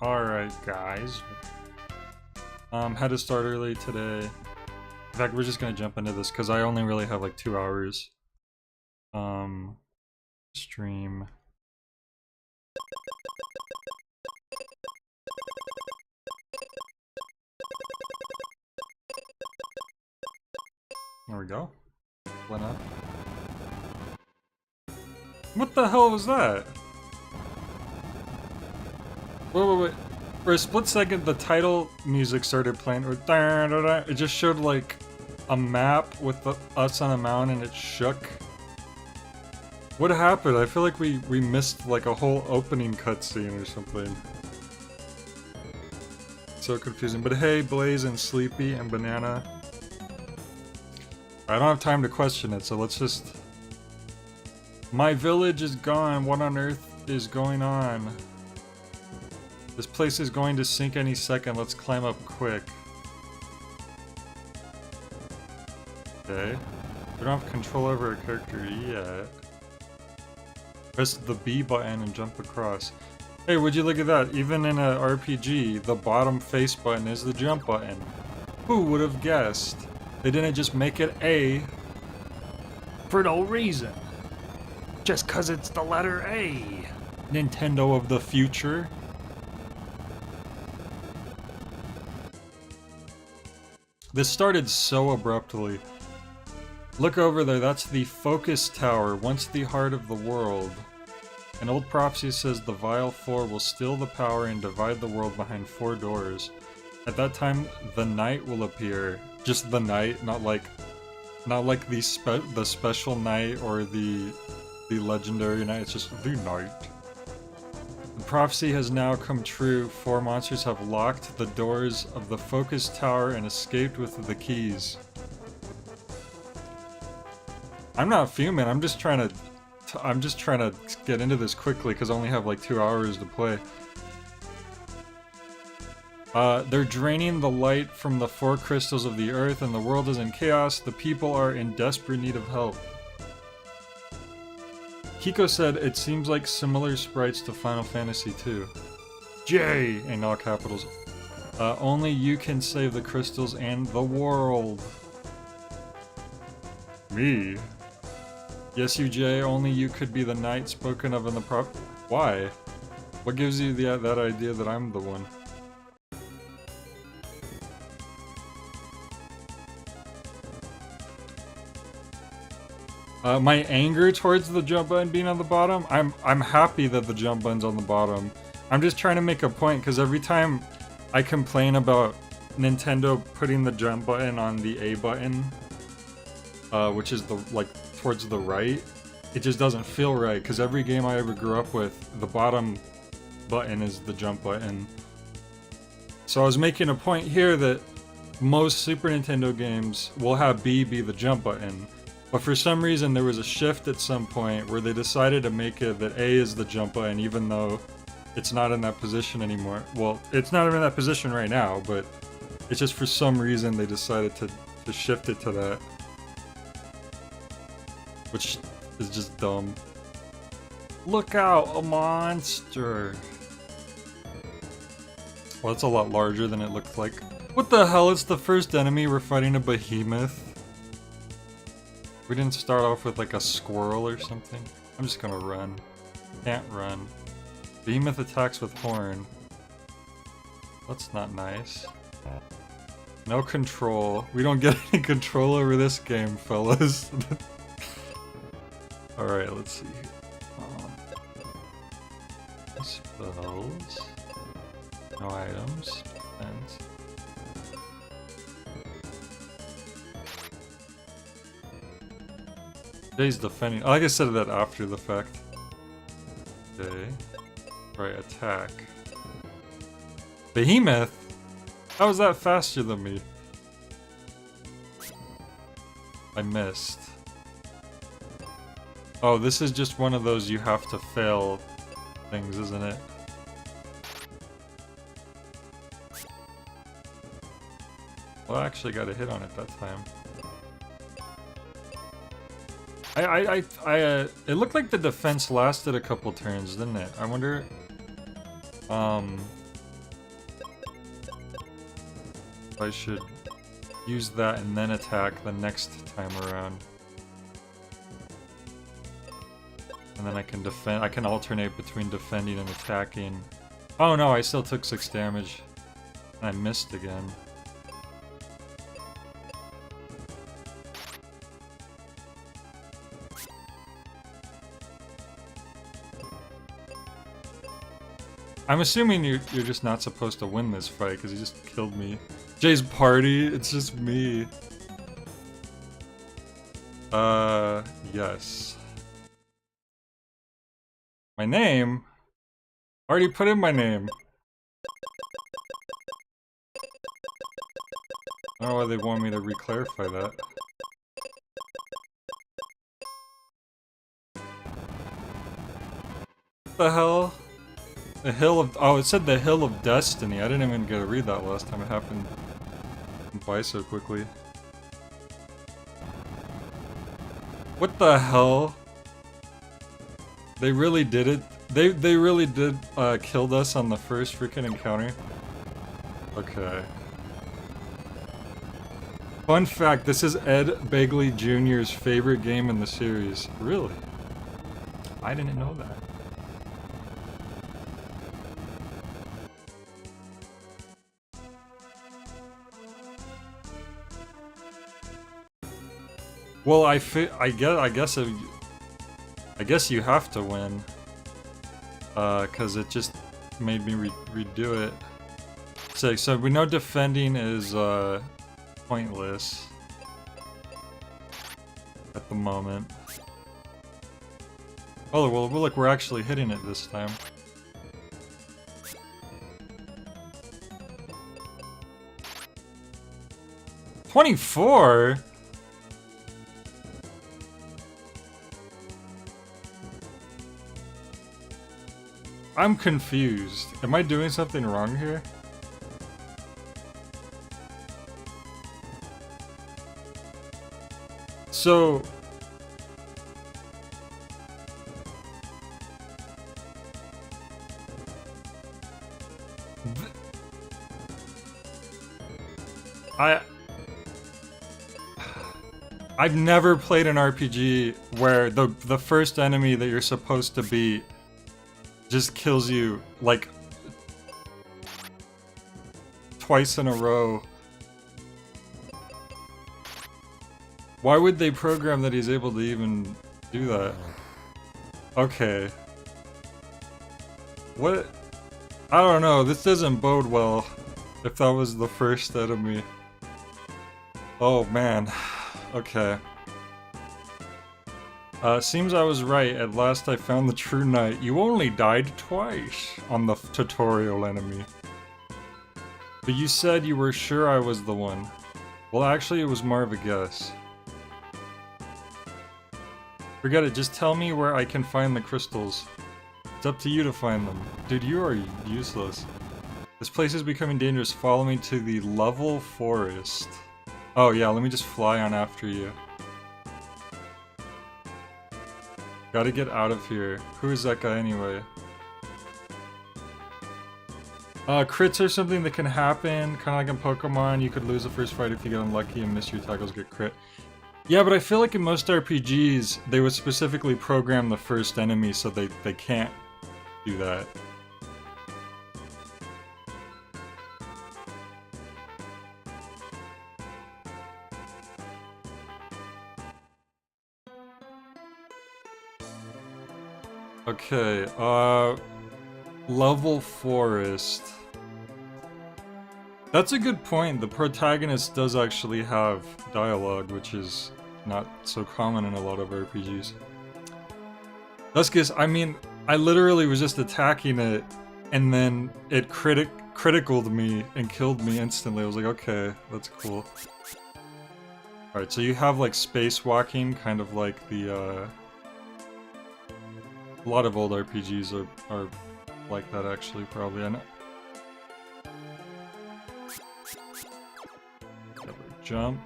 Alright, guys. Had to start early today. In fact, we're just gonna jump into this because I only really have like 2 hours. Stream. There we go. Lena. What the hell was that? Wait. For a split second, the title music started playing. It just showed like a map with us on a mountain and it shook. What happened? I feel like we missed like a whole opening cutscene or something. So confusing. But hey, Blaze and Sleepy and Banana. I don't have time to question it, so let's just... My village is gone. What on earth is going on? This place is going to sink any second. Let's climb up quick. Okay. We don't have control over our character yet. Press the B button and jump across. Hey, would you look at that? Even in a RPG, the bottom face button is the jump button. Who would have guessed? They didn't just make it A for no reason. Just cause it's the letter A. Nintendo of the future. This started so abruptly. Look over there, that's the focus tower, once the heart of the world. An old prophecy says the Vile Four will steal the power and divide the world behind 4 doors. At that time, the night will appear. Just the night, not like the special night or the legendary night, it's just the night. The prophecy has now come true. 4 monsters have locked the doors of the focus tower and escaped with the keys. I'm not fuming, I'm just trying to get into this quickly because I only have like 2 hours to play. They're draining the light from the 4 crystals of the earth and the world is in chaos. The people are in desperate need of help. Kiko said, it seems like similar sprites to Final Fantasy II. J, in all capitals. Only you can save the crystals and the world. Me? Yes, you, Jay. Only you could be the knight spoken of in the Why? What gives you that idea that I'm the one? My anger towards the jump button being on the bottom, I'm happy that the jump button's on the bottom. I'm just trying to make a point, because every time I complain about Nintendo putting the jump button on the A button, which is towards the right, it just doesn't feel right, because every game I ever grew up with, the bottom button is the jump button. So I was making a point here that most Super Nintendo games will have B be the jump button. But for some reason there was a shift at some point where they decided to make it that A is the jump button even though it's not in that position anymore. Well, it's not even in that position right now, but it's just for some reason they decided to shift it to that. Which is just dumb. Look out, a monster! Well, that's a lot larger than it looked like. What the hell, it's the first enemy, we're fighting a behemoth? We didn't start off with like a squirrel or something. I'm just gonna run. Can't run. Behemoth attacks with horn. That's not nice. No control. We don't get any control over this game, fellas. Alright, let's see. Spells. No items. Defense. Jay's defending. I like I said that after the fact. Okay. Right, attack. Behemoth? How is that faster than me? I missed. Oh, this is just one of those you have to fail things, isn't it? Well, I actually got a hit on it that time. It looked like the defense lasted a couple turns, didn't it? I wonder, if I should use that and then attack the next time around. And then I can defend, I can alternate between defending and attacking. Oh no, I still took 6 damage. And I missed again. I'm assuming you're just not supposed to win this fight because he just killed me. Jay's party, it's just me. Yes. My name? Already put in my name. I don't know why they want me to re-clarify that. What the hell? The Hill of... Oh, it said the Hill of Destiny. I didn't even get to read that last time. It happened by so quickly. What the hell? They really did it? They really did killed us on the first freaking encounter? Okay. Fun fact, this is Ed Begley Jr.'s favorite game in the series. Really? I didn't know that. Well, I guess you have to win. 'Cause it just made me redo it. So we know defending is pointless at the moment. Oh well, look, we're actually hitting it this time. $24? I'm confused. Am I doing something wrong here? So... I've never played an RPG where the first enemy that you're supposed to beat just kills you, like, twice in a row. Why would they program that he's able to even do that? Okay. What? I don't know, this doesn't bode well if that was the first enemy. Oh man. Okay. Seems I was right. At last I found the true knight. You only died twice on the tutorial enemy. But you said you were sure I was the one. Well, actually, it was more of a guess. Forget it. Just tell me where I can find the crystals. It's up to you to find them. Dude, you are useless. This place is becoming dangerous. Follow me to the level forest. Oh yeah, let me just fly on after you. Gotta get out of here. Who is that guy anyway? Crits are something that can happen, kinda like in Pokemon. You could lose the first fight if you get unlucky and miss your tackles get crit. Yeah, but I feel like in most RPGs, they would specifically program the first enemy so they can't do that. Okay, level forest. That's a good point. The protagonist does actually have dialogue, which is not so common in a lot of RPGs. Duskus, I mean, I literally was just attacking it, and then it criticaled me and killed me instantly. I was like, okay, that's cool. Alright, so you have like spacewalking, kind of like the, a lot of old RPGs are like that actually, probably. I know. Jump.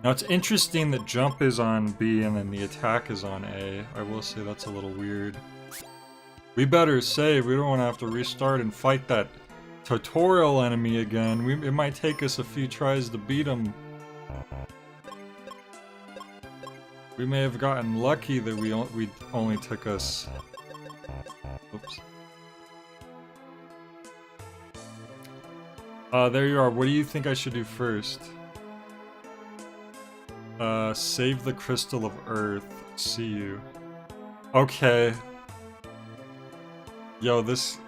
Now it's interesting that jump is on B and then the attack is on A. I will say that's a little weird. We better save. We don't want to have to restart and fight that tutorial enemy again. It might take us a few tries to beat him. We may have gotten lucky that we only took us... Oops. There you are. What do you think I should do first? Save the Crystal of Earth. See you. Okay. Yo, this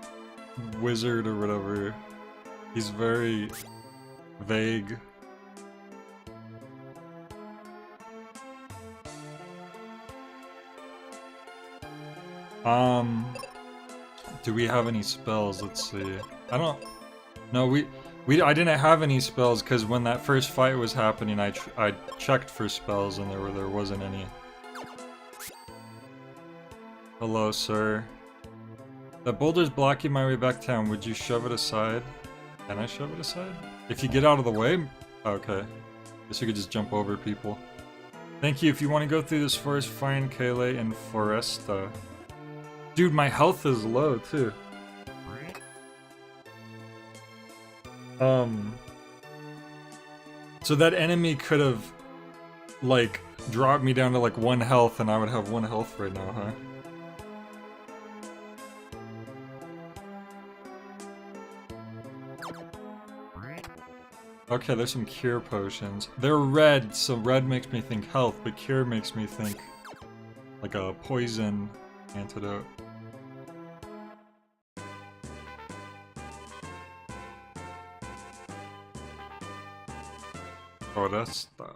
wizard or whatever, he's very vague. Do we have any spells? Let's see. I don't... No, I didn't have any spells because when that first fight was happening, I checked for spells and there wasn't any. Hello, sir. That boulder's blocking my way back town. Would you shove it aside? Can I shove it aside? If you get out of the way? Okay. Guess you could just jump over people. Thank you. If you want to go through this forest, find Kaylee and Foresta. Dude, my health is low, too. So that enemy could have, like, dropped me down to, like, 1 health, and I would have 1 health right now, huh? Okay, there's some cure potions. They're red, so red makes me think health, but cure makes me think, like, a poison antidote. Foresta.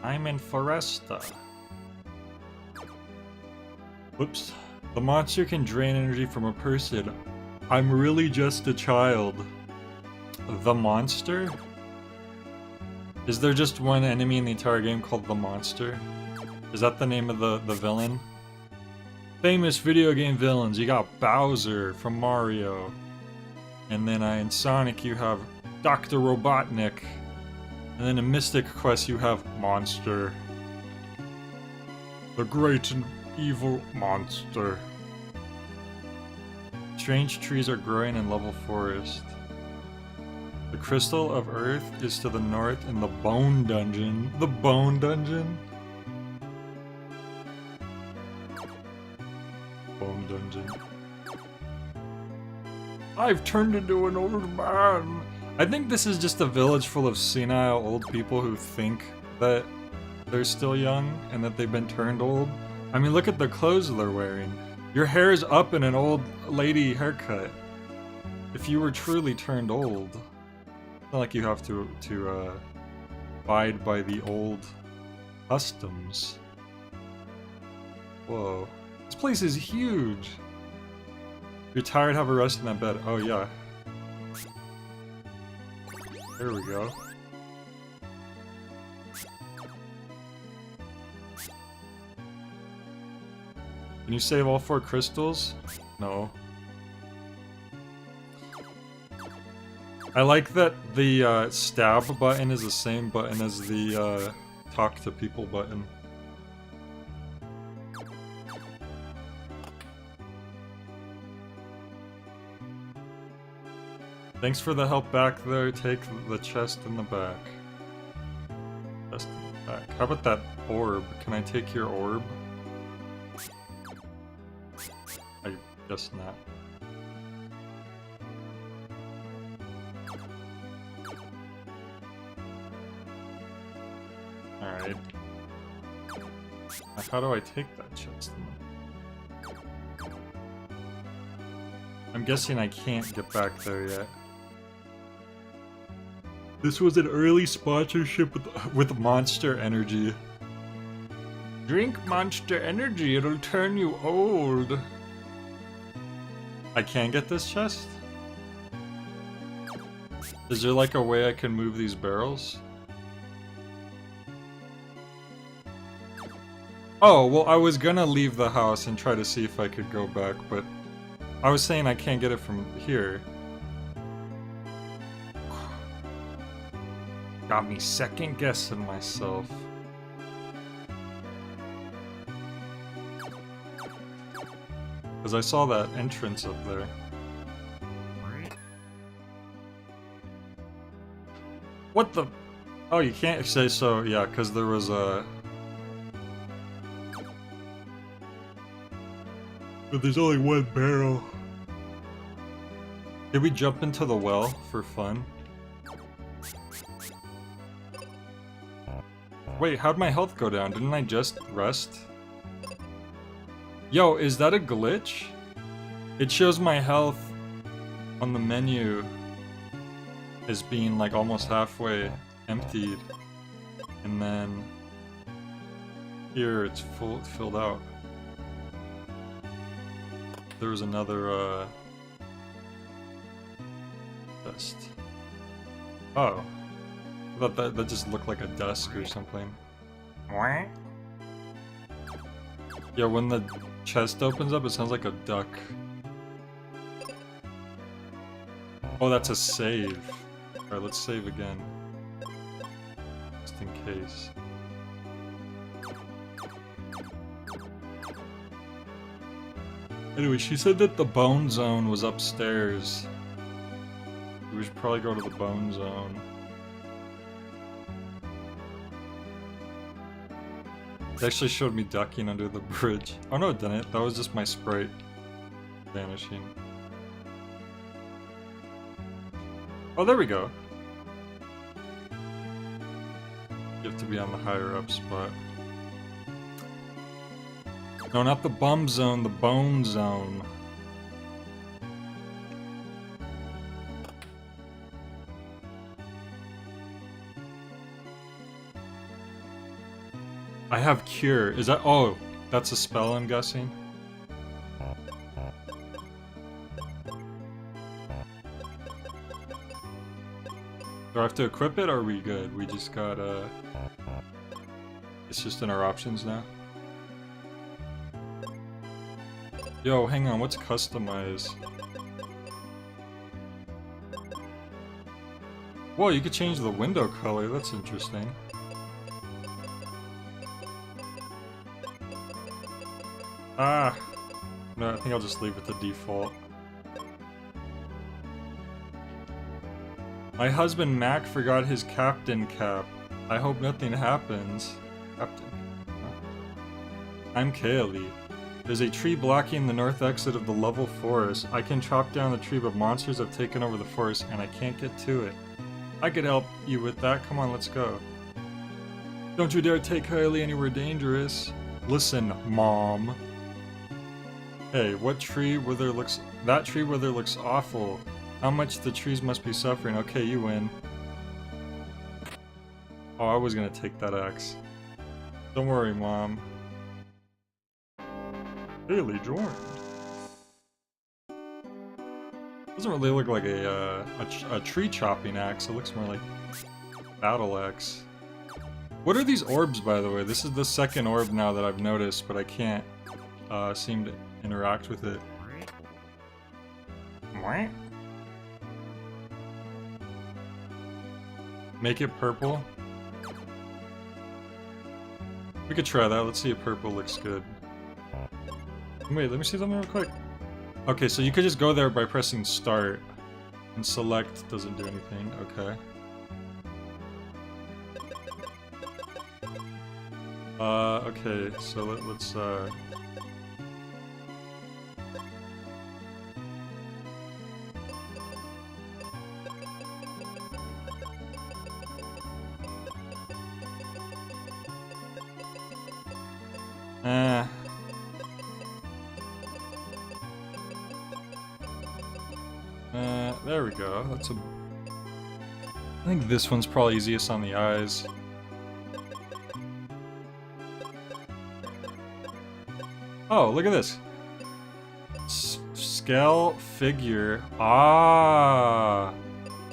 I'm in Foresta. Whoops. The monster can drain energy from a person. I'm really just a child. The monster? Is there just one enemy in the entire game called the monster? Is that the name of the villain? Famous video game villains. You got Bowser from Mario. And then in Sonic you have Dr. Robotnik. And then in Mystic Quest you have Monster. The great and evil monster. Strange trees are growing in level forest. The Crystal of Earth is to the north in the Bone Dungeon. The Bone Dungeon? Bone Dungeon. I've turned into an old man. I think this is just a village full of senile old people who think that they're still young and that they've been turned old. I mean, look at the clothes they're wearing. Your hair is up in an old lady haircut. If you were truly turned old, it's not like you have to abide by the old customs. Whoa. This place is huge. You're tired, have a rest in that bed. Oh, yeah. There we go. Can you save all 4 crystals? No. I like that the stab button is the same button as the talk to people button. Thanks for the help back there. Take the chest in the back. Chest in the back. How about that orb? Can I take your orb? I guess not. Alright. How do I take that chest in the back? I'm guessing I can't get back there yet. This was an early sponsorship with Monster Energy. Drink Monster Energy, it'll turn you old. I can get this chest? Is there like a way I can move these barrels? Oh, well I was gonna leave the house and try to see if I could go back, but I was saying I can't get it from here. Got me second guessing myself. Because I saw that entrance up there. What the? Oh, you can't say so. Yeah, because there was a... But there's only one barrel. Did we jump into the well for fun? Wait, how'd my health go down? Didn't I just rest? Yo, is that a glitch? It shows my health on the menu as being like almost halfway emptied. And then here it's filled out. There was another test. Oh. I thought that just looked like a desk or something. What? Yeah, when the chest opens up, it sounds like a duck. Oh, that's a save. Alright, let's save again. Just in case. Anyway, she said that the bone zone was upstairs. We should probably go to the bone zone. It actually showed me ducking under the bridge. Oh no, it didn't. That was just my sprite vanishing. Oh, there we go. You have to be on the higher up spot. No, not the bum zone, the bone zone. I have cure. Is that... Oh, that's a spell, I'm guessing? Do I have to equip it, or are we good? We just got, It's just in our options now? Yo, hang on, what's customize? Whoa, you could change the window color, that's interesting. Ah! No, I think I'll just leave it to default. My husband Mac forgot his captain cap. I hope nothing happens. Captain. I'm Kaylee. There's a tree blocking the north exit of the level forest. I can chop down the tree, but monsters have taken over the forest and I can't get to it. I could help you with that. Come on, let's go. Don't you dare take Kaylee anywhere dangerous. Listen, Mom. Hey, what tree wither looks... That tree wither looks awful. How much the trees must be suffering. Okay, you win. Oh, I was gonna take that axe. Don't worry, Mom. Haley joined. Doesn't really look like a tree chopping axe. It looks more like battle axe. What are these orbs, by the way? This is the second orb now that I've noticed, but I can't seem to interact with it. Make it purple? We could try that. Let's see if purple looks good. Wait, let me see something real quick. Okay, so you could just go there by pressing start. And select doesn't do anything. Okay. Okay, so let's there we go. That's a... I think this one's probably easiest on the eyes. Oh, look at this. Scale figure. Ah,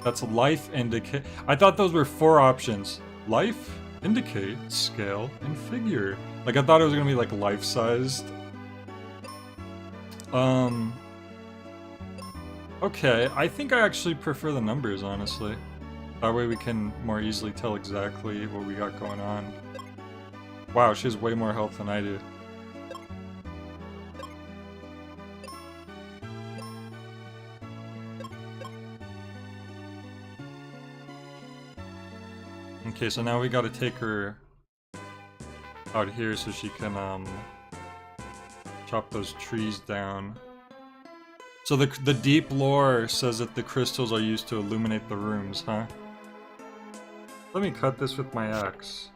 that's life indicate. I thought those were 4 options. Life, indicate, scale, and figure. Like I thought it was gonna be like life-sized. Okay, I think I actually prefer the numbers, honestly. That way we can more easily tell exactly what we got going on. Wow, she has way more health than I do. Okay, so now we gotta take her out here so she can, chop those trees down. So the deep lore says that the crystals are used to illuminate the rooms, huh? Let me cut this with my axe.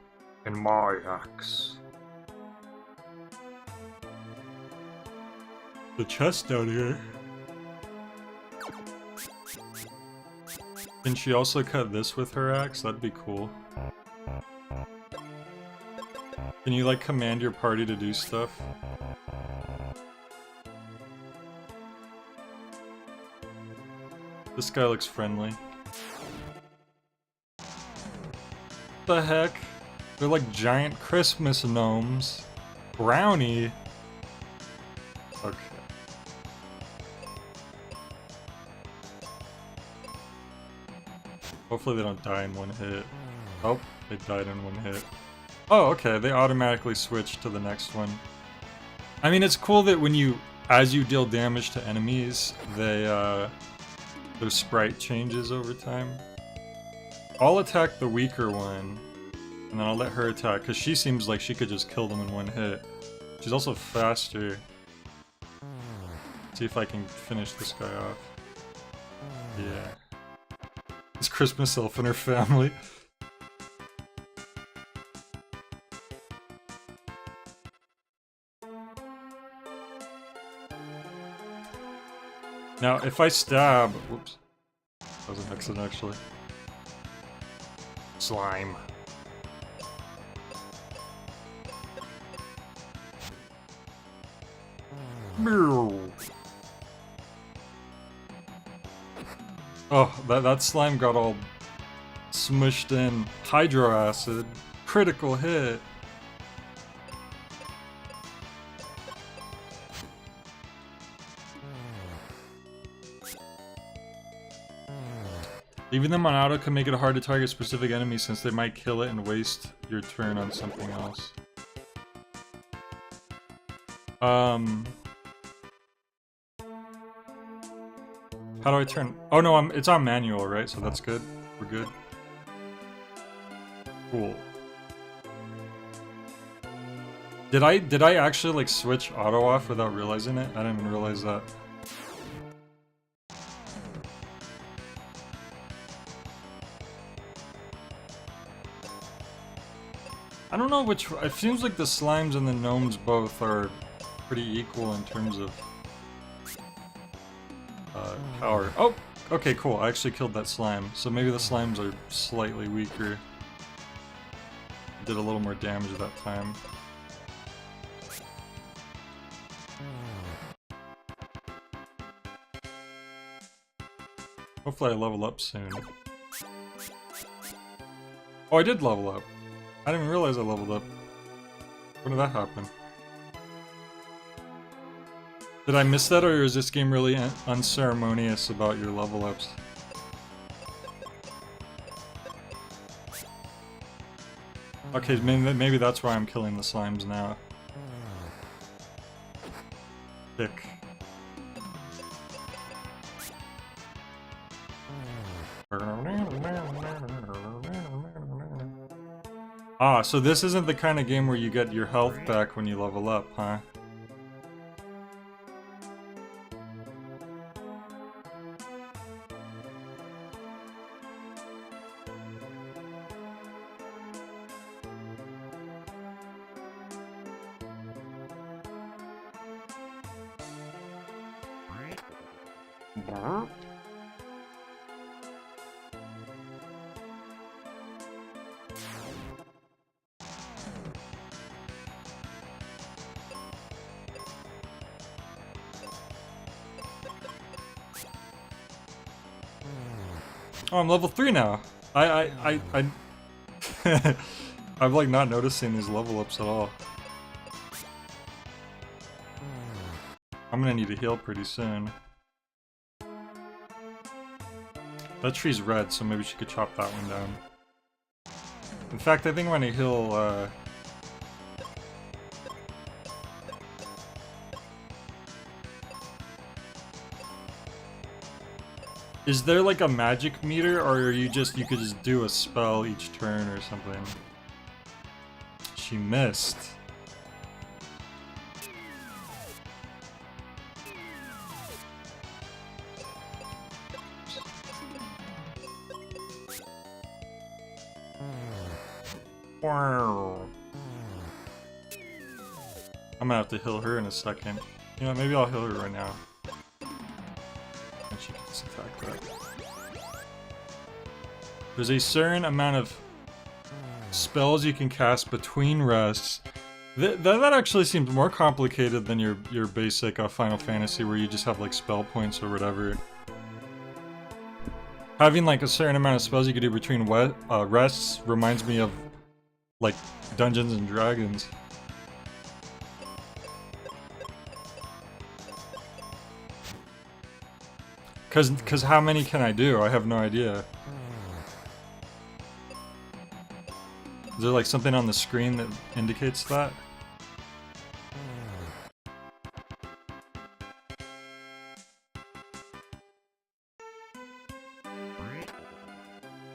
And my axe. The chest down here. Can she also cut this with her axe? That'd be cool. Can you, like, command your party to do stuff? This guy looks friendly. What the heck? They're like giant Christmas gnomes. Brownie? Okay. Hopefully they don't die in one hit. Oh, they died in one hit. Oh, okay, they automatically switch to the next one. I mean, it's cool that when you, as you deal damage to enemies, they, their sprite changes over time. I'll attack the weaker one, and then I'll let her attack, because she seems like she could just kill them in one hit. She's also faster. See if I can finish this guy off. Yeah. It's Christmas elf and her family. Now, if I stab... Whoops. That was an accident, actually. Slime. Oh, that slime got all smushed in. Hydro acid. Critical hit. Leaving them on auto can make it hard to target specific enemies since they might kill it and waste your turn on something else. How do I turn? Oh no, it's on manual, right? So that's good. We're good. Cool. Did I actually like switch auto off without realizing it? I didn't even realize that. I don't know which... It seems like the slimes and the gnomes both are pretty equal in terms of power. Oh! Okay, cool. I actually killed that slime. So maybe the slimes are slightly weaker. Did a little more damage that time. Hopefully I level up soon. Oh, I did level up. I didn't even realize I leveled up. When did that happen? Did I miss that, or is this game really unceremonious about your level ups? Okay, maybe that's why I'm killing the slimes now. Dick. Ah, so this isn't the kind of game where you get your health back when you level up, huh? Oh, I'm level 3 now. I'm like not noticing these level ups at all. I'm gonna need to heal pretty soon. That tree's red, so maybe she could chop that one down. In fact, I think I'm gonna heal, Is there like a magic meter, or are you could just do a spell each turn or something? She missed. Wow. I'm gonna have to heal her in a second. You know, maybe I'll heal her right now. And she can just attack that. There's a certain amount of spells you can cast between rests. That actually seems more complicated than your basic Final Fantasy, where you just have like spell points or whatever. Having like a certain amount of spells you can do between rests reminds me of like Dungeons and Dragons. Cause how many can I do? I have no idea. Is there like something on the screen that indicates that?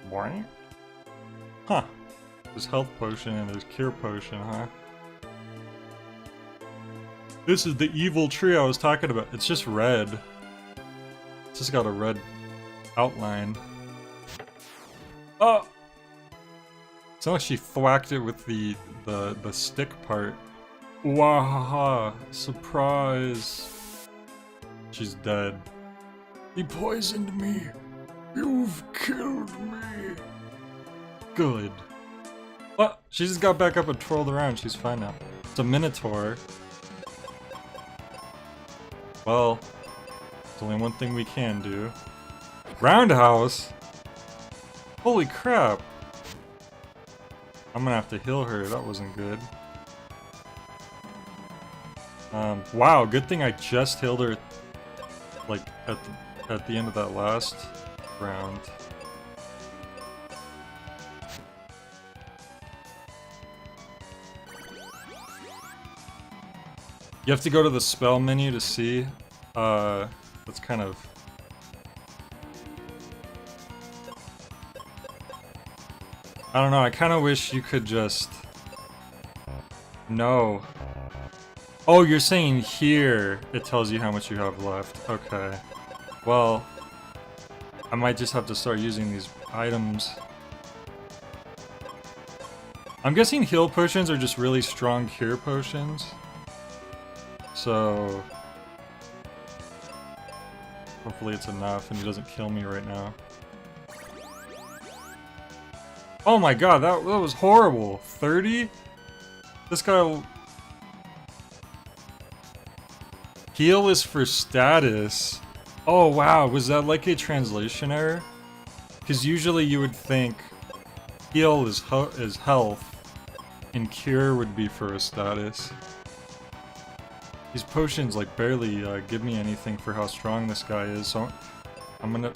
What? Huh. There's health potion and there's cure potion, huh? This is the evil tree I was talking about. It's just red. It's just got a red outline. Oh! It's not like she thwacked it with the stick part. Wahaha! Surprise! She's dead. He poisoned me! You've killed me! Good. What? She just got back up and twirled around. She's fine now. It's a minotaur. Well, there's only one thing we can do. Roundhouse? Holy crap! I'm gonna have to heal her. That wasn't good. Wow, good thing I just healed her, like, at the end of that last round. You have to go to the spell menu to see. That's kind of... I don't know, I kind of wish you could just... No. Oh, you're saying here it tells you how much you have left. Okay. Well, I might just have to start using these items. I'm guessing heal potions are just really strong cure potions. So... hopefully it's enough and he doesn't kill me right now. Oh my god, that was horrible. 30? This guy... Heal is for status. Oh wow, was that like a translation error? Because usually you would think heal is health and cure would be for a status. These potions like barely give me anything for how strong this guy is, so I'm gonna...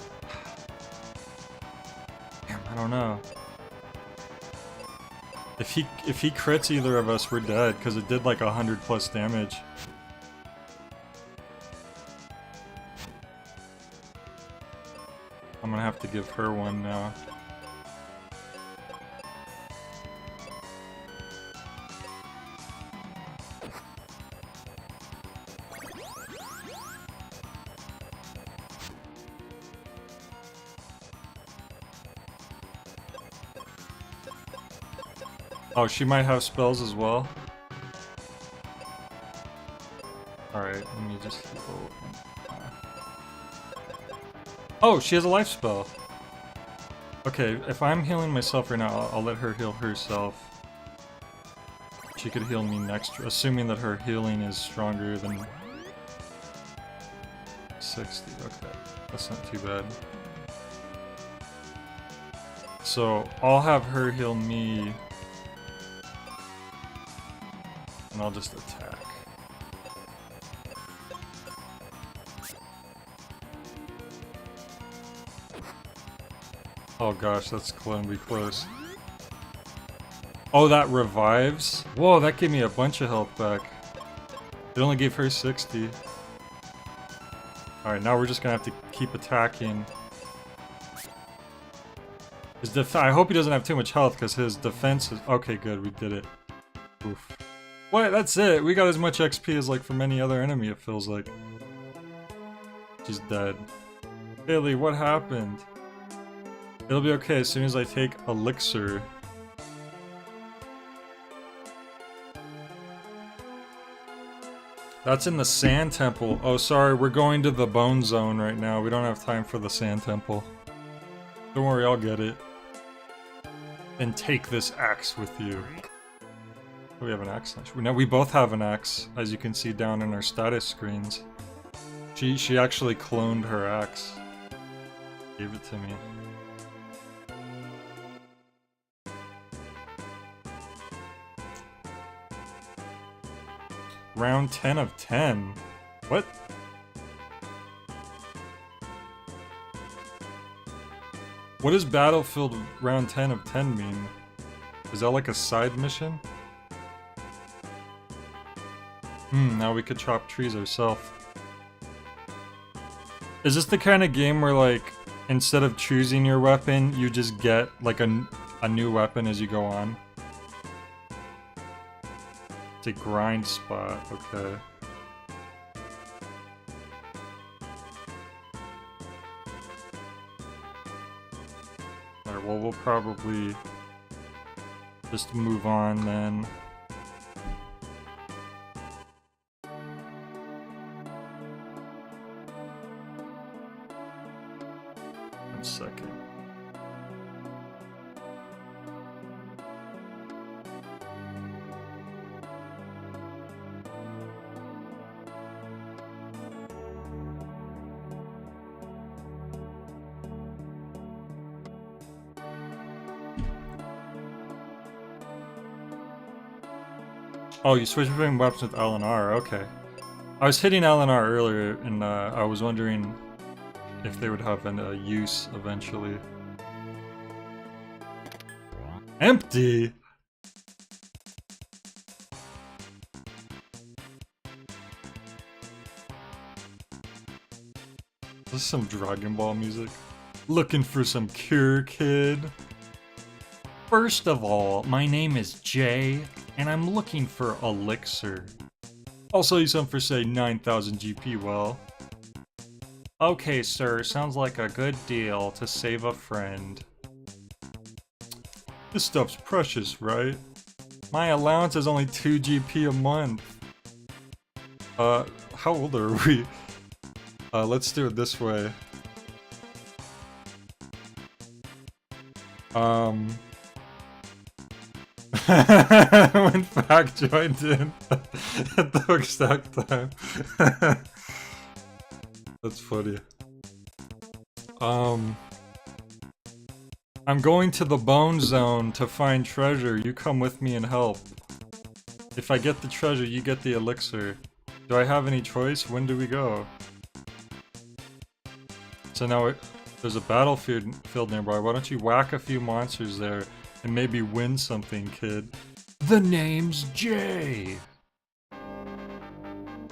Damn, I don't know. If he crits either of us, we're dead, because it did like 100+ damage. I'm gonna have to give her one now. Oh, she might have spells as well. Alright, let me just heal. Oh, she has a life spell. Okay, if I'm healing myself right now, I'll let her heal herself. She could heal me next, assuming that her healing is stronger than 60. Okay, that's not too bad. So, I'll have her heal me. And I'll just attack. Oh gosh, that's gonna be close. Oh, that revives? Whoa, that gave me a bunch of health back. It only gave her 60. Alright, now we're just gonna have to keep attacking. I hope he doesn't have too much health, because his defense is... Okay, good, we did it. Oof. What? That's it! We got as much XP as, like, from any other enemy, it feels like. She's dead. Billy, what happened? It'll be okay as soon as I take Elixir. That's in the Sand Temple. Oh, sorry, we're going to the Bone Zone right now. We don't have time for the Sand Temple. Don't worry, I'll get it. And take this axe with you. Oh, we have an axe now. No, we both have an axe, as you can see down in our status screens. She actually cloned her axe. Gave it to me. Round 10 of 10. What? What does Battlefield round 10 of 10 mean? Is that like a side mission? Now we could chop trees ourselves. Is this the kind of game where, like, instead of choosing your weapon, you just get, like, a new weapon as you go on? It's a grind spot, okay. Alright, well, we'll probably just move on then. One second. Oh, you switch between weapons with L and R, okay. I was hitting L and R earlier, and I was wondering if they would have a use eventually. Empty? This is some Dragon Ball music. Looking for some cure, kid? First of all, my name is Jay, and I'm looking for Elixir. I'll sell you some for, say, 9,000 GP, well. Okay, sir, sounds like a good deal to save a friend. This stuff's precious, right? My allowance is only 2 GP a month. How old are we? Let's do it this way. When Fact joined in at the exact time. That's funny. I'm going to the Bone Zone to find treasure. You come with me and help. If I get the treasure, you get the elixir. Do I have any choice? When do we go? So now there's a battlefield nearby. Why don't you whack a few monsters there and maybe win something, kid? The name's Jay.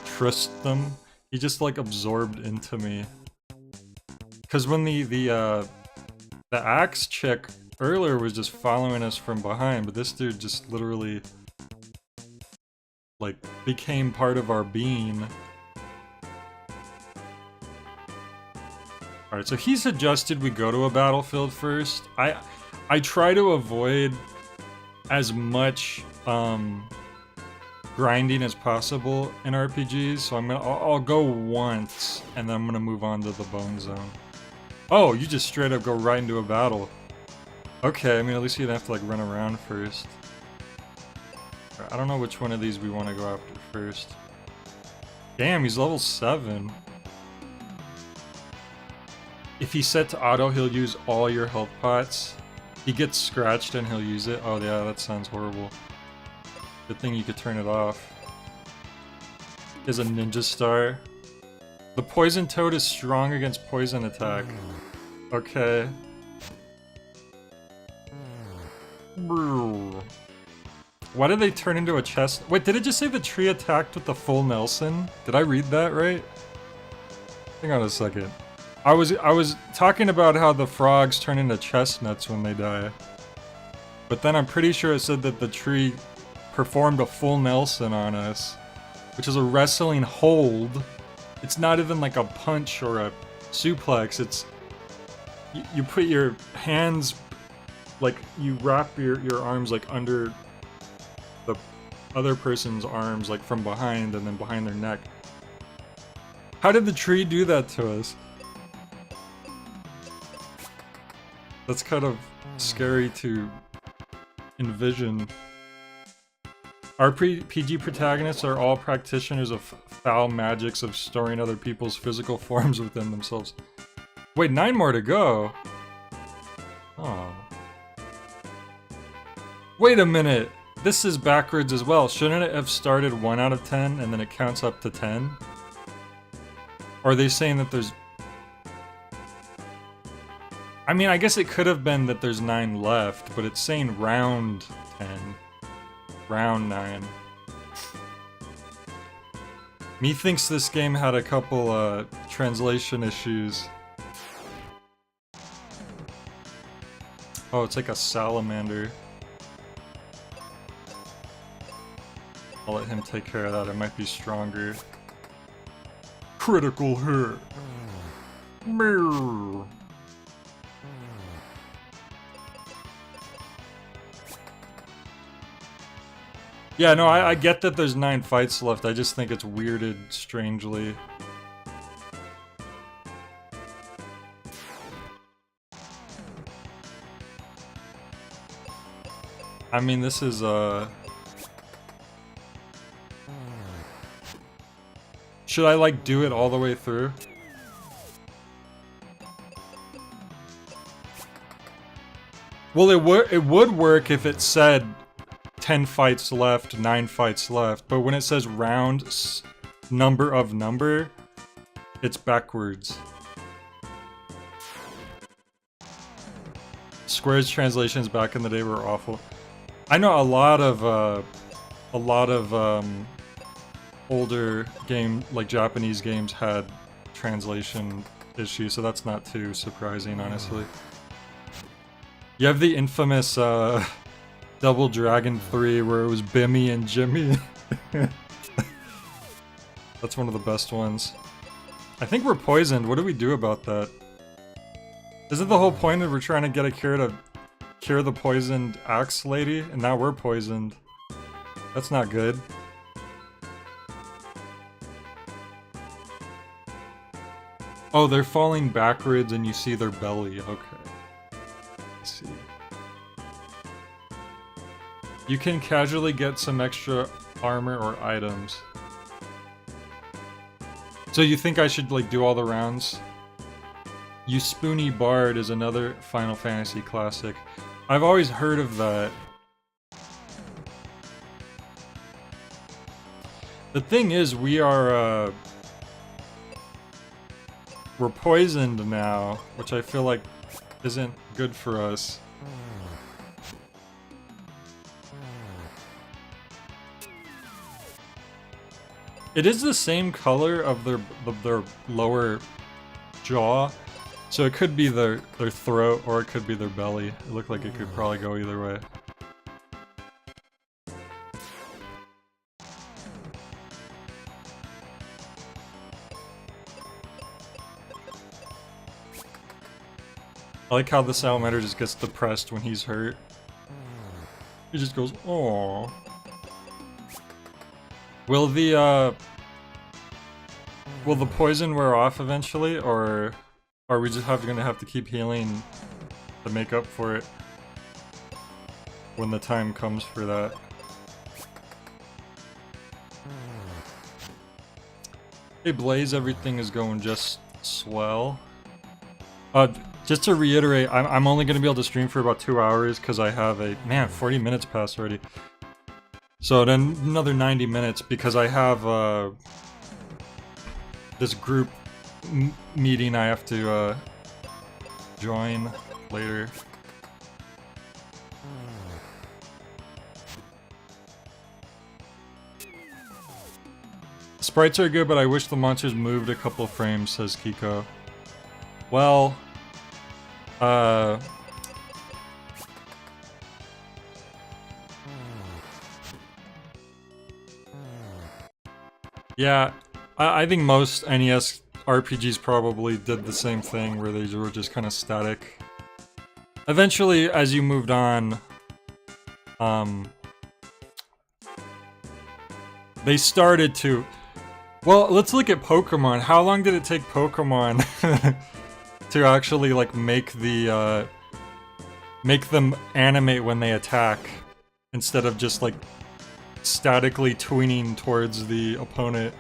Trust them. He just like absorbed into me. Cause when the axe chick earlier was just following us from behind, but this dude just literally like became part of our being. Alright, so he suggested we go to a battlefield first. I try to avoid as much grinding as possible in RPGs, so I'll go once and then I'm gonna move on to the Bone Zone. Oh, you just straight up go right into a battle. Okay, I mean at least you'd have to like run around first. I don't know which one of these we want to go after first. Damn, he's level 7. If he's set to auto, he'll use all your health pots. He gets scratched and he'll use it. Oh yeah, that sounds horrible. Good thing you could turn it off. He has a ninja star. The poison toad is strong against poison attack. Okay. Why did they turn into a chest? Wait, did it just say the tree attacked with the full Nelson? Did I read that right? Hang on a second. I was talking about how the frogs turn into chestnuts when they die. But then I'm pretty sure it said that the tree performed a full Nelson on us, which is a wrestling hold. It's not even like a punch or a suplex. It's you put your hands, like you wrap your arms like under the other person's arms, like from behind and then behind their neck. How did the tree do that to us? That's kind of scary to envision. Our PG protagonists are all practitioners of foul magics of storing other people's physical forms within themselves. Wait, 9 more to go? Oh. Wait a minute! This is backwards as well. Shouldn't it have started 1 out of 10 and then it counts up to 10? Or are they saying that there's... I mean, I guess it could have been that there's 9 left, but it's saying round 10. Round 9. Me thinks this game had a couple translation issues. Oh, it's like a salamander. I'll let him take care of that, it might be stronger. Critical hit! Mirror. Yeah, no, I get that there's 9 fights left, I just think it's weirded strangely. I mean, this is, should I, like, do it all the way through? Well, it would work if it said 10 fights left, 9 fights left, but when it says round number of number, it's backwards. Square's translations back in the day were awful. I know a lot of older like Japanese games had translation issues, so that's not too surprising, honestly. You have the infamous Double Dragon 3 where it was Bimmy and Jimmy. That's one of the best ones. I think we're poisoned. What do we do about that? Isn't the whole point that we're trying to get a cure to cure the poisoned axe lady? And now we're poisoned. That's not good. Oh, they're falling backwards and you see their belly. Okay. I see. You can casually get some extra armor or items. So you think I should, like, do all the rounds? You Spoony Bard is another Final Fantasy classic. I've always heard of that. The thing is, we're poisoned now, which I feel like isn't good for us. It is the same color of their lower jaw, so it could be their throat or it could be their belly. It looked like it could probably go either way. I like how the salamander just gets depressed when he's hurt. He just goes, "Aww." Will the poison wear off eventually, or are we just gonna have to keep healing to make up for it when the time comes for that? Hey Blaze, everything is going just swell. Just to reiterate, I'm only gonna be able to stream for about 2 hours because I have a 40 minutes passed already. So then another 90 minutes because I have this group meeting I have to join later. Sprites are good, but I wish the monsters moved a couple frames, says Kiko. Well, yeah, I think most NES RPGs probably did the same thing, where they were just kind of static. Eventually, as you moved on, they started to... Well, let's look at Pokemon. How long did it take Pokemon to actually, like, make them animate when they attack, instead of just, like, statically tweening towards the opponent?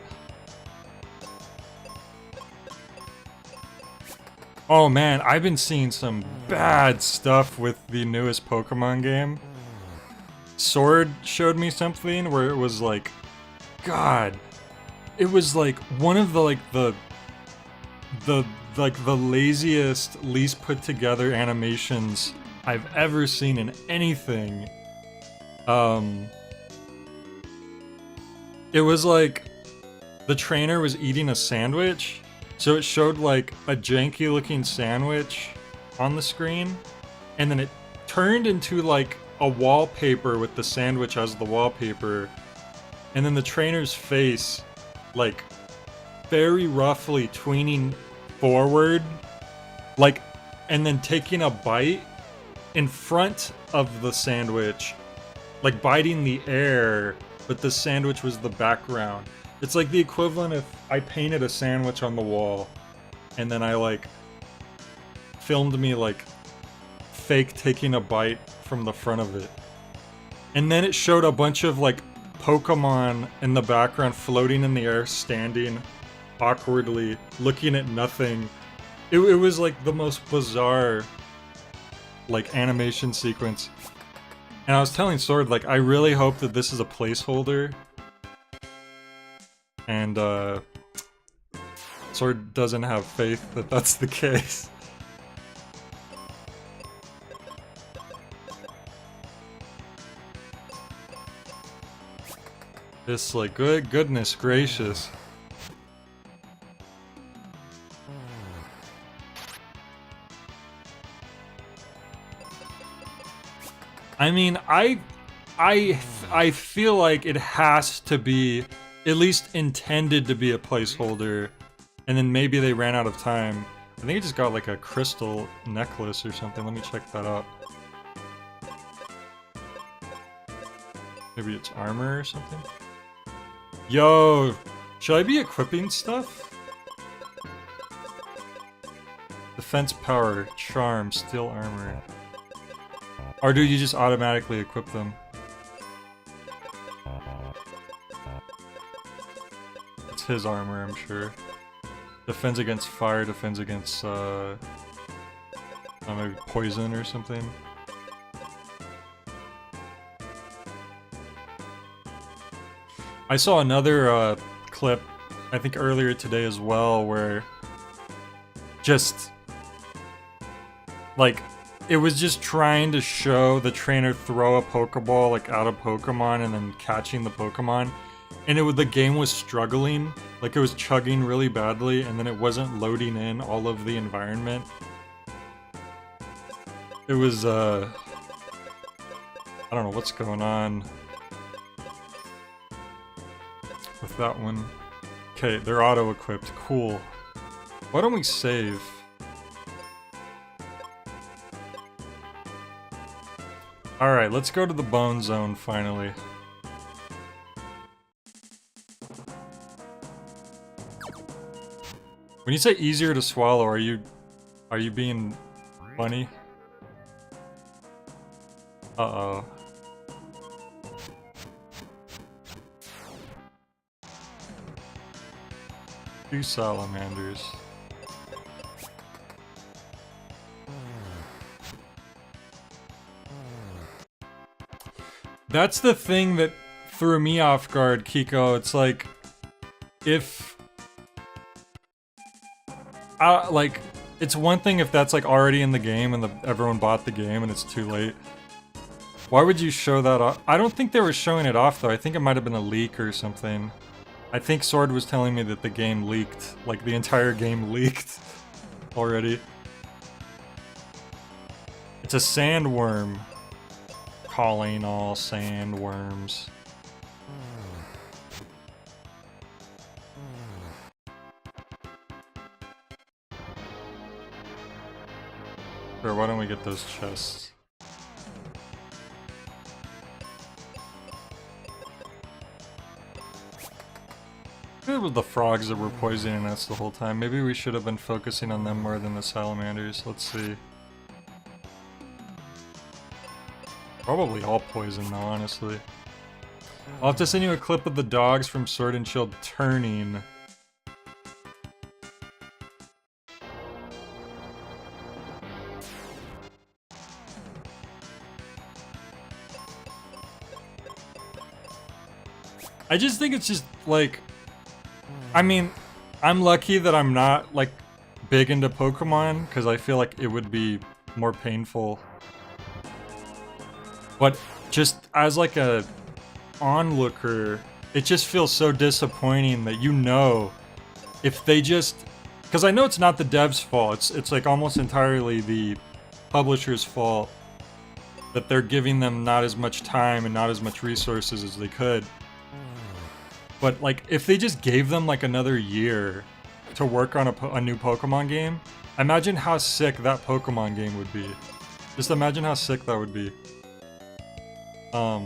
Oh man, I've been seeing some bad stuff with the newest Pokemon game. Sword showed me something where it was like, God, it was like one of the laziest, least put together animations I've ever seen in anything. It was like the trainer was eating a sandwich. So it showed like a janky looking sandwich on the screen, and then it turned into like a wallpaper with the sandwich as the wallpaper, and then the trainer's face like very roughly tweening forward, like, and then taking a bite in front of the sandwich, like biting the air, but the sandwich was the background. It's like the equivalent if I painted a sandwich on the wall, and then I, like, filmed me, like, fake taking a bite from the front of it. And then it showed a bunch of, like, Pokemon in the background floating in the air, standing awkwardly, looking at nothing. It was, like, the most bizarre, like, animation sequence. And I was telling Sword, like, I really hope that this is a placeholder. And, Sword doesn't have faith that that's the case. This, like, goodness gracious. I mean, I feel like it has to be at least intended to be a placeholder, and then maybe they ran out of time. I think it just got like a crystal necklace or something. Let me check that out. Maybe it's armor or something? Yo! Should I be equipping stuff? Defense power, charm, steel armor. Or do you just automatically equip them? It's his armor, I'm sure. Defends against fire, defends against, maybe poison or something. I saw another, clip, I think earlier today as well, where just, like, it was just trying to show the trainer throw a Pokeball, like, out of Pokemon and then catching the Pokemon. And the game was struggling, like it was chugging really badly, and then it wasn't loading in all of the environment. It was, I don't know what's going on with that one. Okay, they're auto-equipped, cool. Why don't we save? Alright, let's go to the Bone Zone finally. When you say easier to swallow, are you being funny? Uh-oh. Two salamanders. That's the thing that threw me off guard, Kiko. It's like, if... like, it's one thing if that's like already in the game and everyone bought the game and it's too late. Why would you show that off? I don't think they were showing it off though. I think it might have been a leak or something. I think Sword was telling me that the game leaked. Like, the entire game leaked already. It's a sandworm. Calling all sandworms. Sure, why don't we get those chests? It was the frogs that were poisoning us the whole time. Maybe we should have been focusing on them more than the salamanders. Let's see. Probably all poison though, honestly. I'll have to send you a clip of the dogs from Sword and Shield turning. I just think it's just, like... I mean, I'm lucky that I'm not, like, big into Pokemon, because I feel like it would be more painful. But just as, like, a onlooker, it just feels so disappointing that you know, if they just... Because I know it's not the devs' fault, it's like, almost entirely the publisher's fault that they're giving them not as much time and not as much resources as they could. But, like, if they just gave them, like, another year to work on a new Pokemon game, imagine how sick that Pokemon game would be. Just imagine how sick that would be. I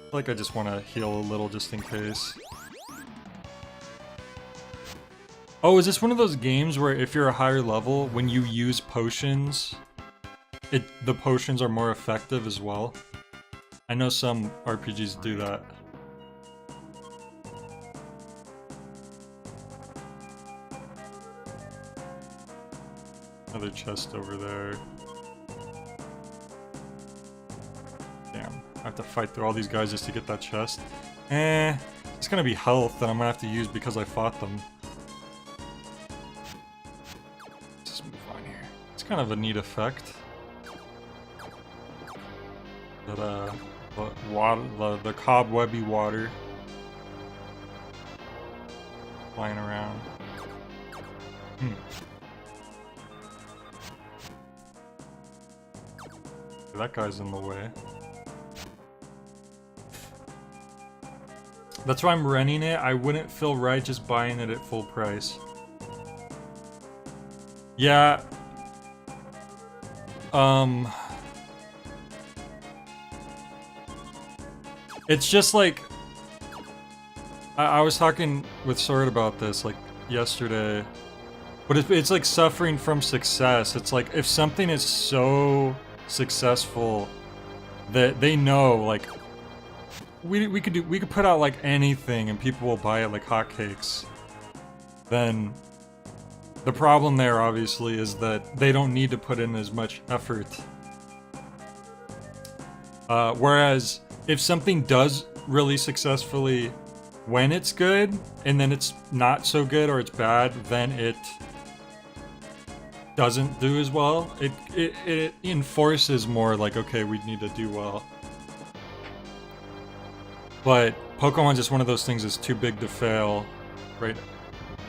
feel like I just want to heal a little just in case. Oh, is this one of those games where if you're a higher level, when you use potions... the potions are more effective as well. I know some RPGs do that. Another chest over there. Damn, I have to fight through all these guys just to get that chest. It's gonna be health that I'm gonna have to use because I fought them. Let's just move on here. It's kind of a neat effect. The water, the cobwebby water flying around. That guy's in the way. That's why I'm renting it. I wouldn't feel right just buying it at full price. Yeah. It's just like, I was talking with Sword about this like yesterday, but it's like suffering from success. It's like if something is so successful that they know like we could put out like anything and people will buy it like hotcakes, then the problem there obviously is that they don't need to put in as much effort. Whereas if something does really successfully when it's good, and then it's not so good or it's bad, then it doesn't do as well. It enforces more like, okay, we need to do well. But Pokemon's just one of those things that's too big to fail, right?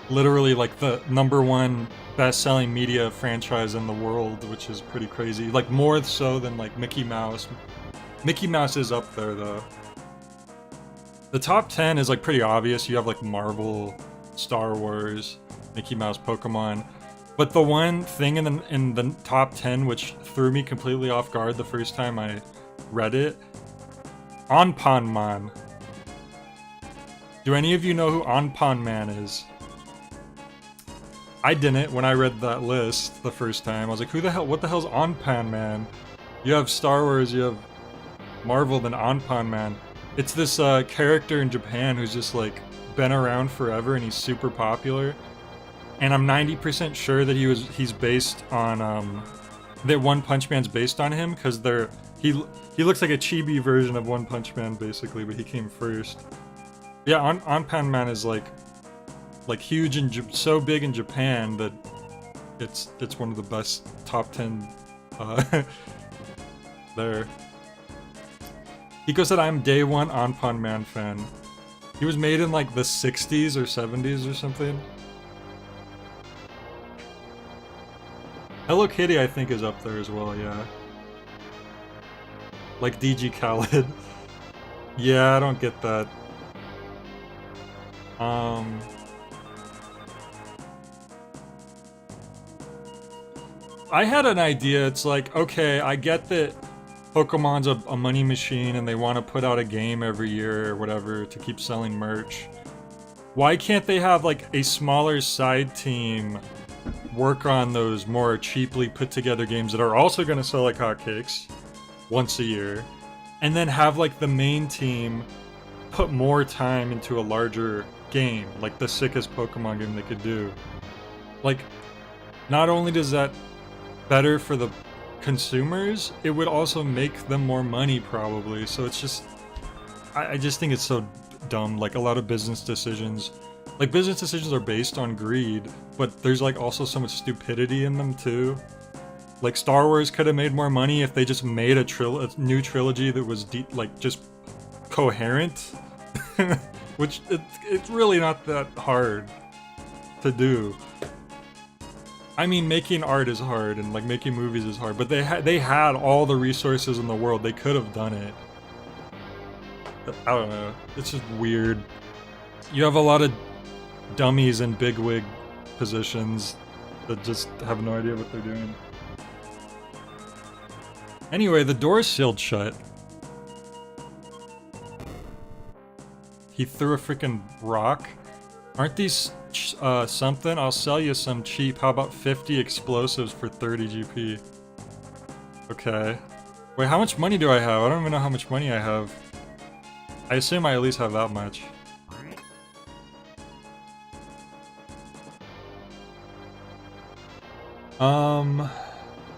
Literally like the #1 best-selling media franchise in the world, which is pretty crazy. Like more so than like Mickey Mouse. Mickey Mouse is up there though. The top 10 is like pretty obvious. You have like Marvel, Star Wars, Mickey Mouse, Pokemon. But the one thing in the top 10 which threw me completely off guard the first time I read it, Anpanman. Do any of you know who Anpanman is? I didn't when I read that list the first time. I was like, who the hell, what the hell's Anpanman? You have Star Wars, you have Marvel, then Anpanman. It's this character in Japan who's just like been around forever and he's super popular. And I'm 90% sure that he's based on that One Punch Man's based on him, because he looks like a chibi version of One Punch Man basically, but he came first. Yeah, Anpanman is like huge and so big in Japan that it's one of the best top 10 there. Hiko said, I'm day one Anpan Man fan. He was made in like the 60s or 70s or something. Hello Kitty, I think, is up there as well, yeah. Like DG Khaled. Yeah, I don't get that. I had an idea. It's like, okay, I get that Pokemon's a money machine and they want to put out a game every year or whatever to keep selling merch. Why can't they have like a smaller side team work on those more cheaply put together games that are also going to sell like hotcakes once a year, and then have like the main team put more time into a larger game, like the sickest Pokemon game they could do. Like, not only does that better for the consumers, it would also make them more money probably. So it's just, I just think it's so dumb. Like a lot of business decisions are based on greed, but there's like also so much stupidity in them too. Like Star Wars could have made more money if they just made a new trilogy that was just coherent, which it's really not that hard to do. I mean, making art is hard and like making movies is hard, but they had all the resources in the world. They could have done it. I don't know. It's just weird. You have a lot of dummies in bigwig positions that just have no idea what they're doing. Anyway, the door's sealed shut. He threw a freaking rock. Aren't these something? I'll sell you some cheap. How about 50 explosives for 30 GP? Okay. Wait, how much money do I have? I don't even know how much money I have. I assume I at least have that much.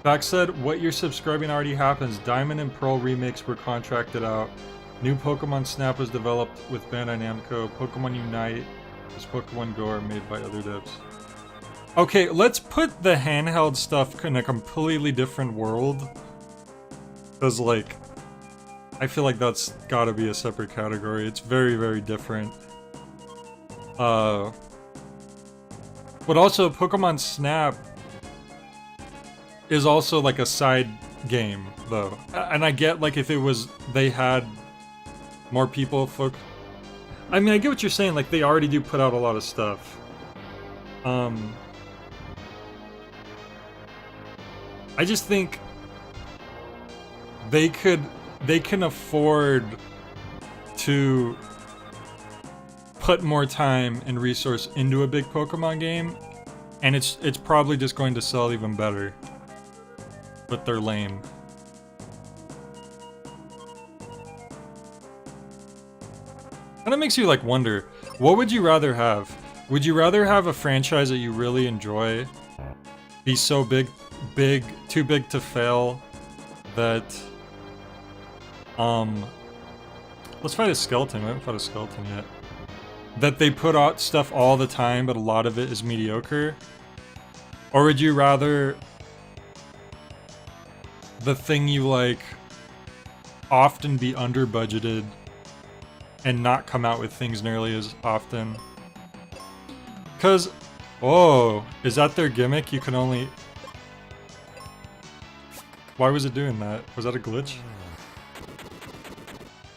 Back said, what you're subscribing already happens. Diamond and Pearl remakes were contracted out. New Pokemon Snap was developed with Bandai Namco. Pokemon Unite is Pokemon Go are made by other devs. Okay, let's put the handheld stuff in a completely different world. Because, like, I feel like that's gotta be a separate category. It's very, very different. But also, Pokemon Snap is also like a side game, though. And I get, like, if it was, they had more people I mean, I get what you're saying, like, they already do put out a lot of stuff. I just think they can afford to put more time and resource into a big Pokemon game, and it's probably just going to sell even better. But they're lame. Kind of makes you like wonder, what would you rather have? Would you rather have a franchise that you really enjoy be so too big to fail that let's fight a skeleton. We haven't fought a skeleton yet. That they put out stuff all the time, but a lot of it is mediocre? Or would you rather the thing you like often be under budgeted and not come out with things nearly as often? Cause, oh, is that their gimmick? You can only... Why was it doing that? Was that a glitch?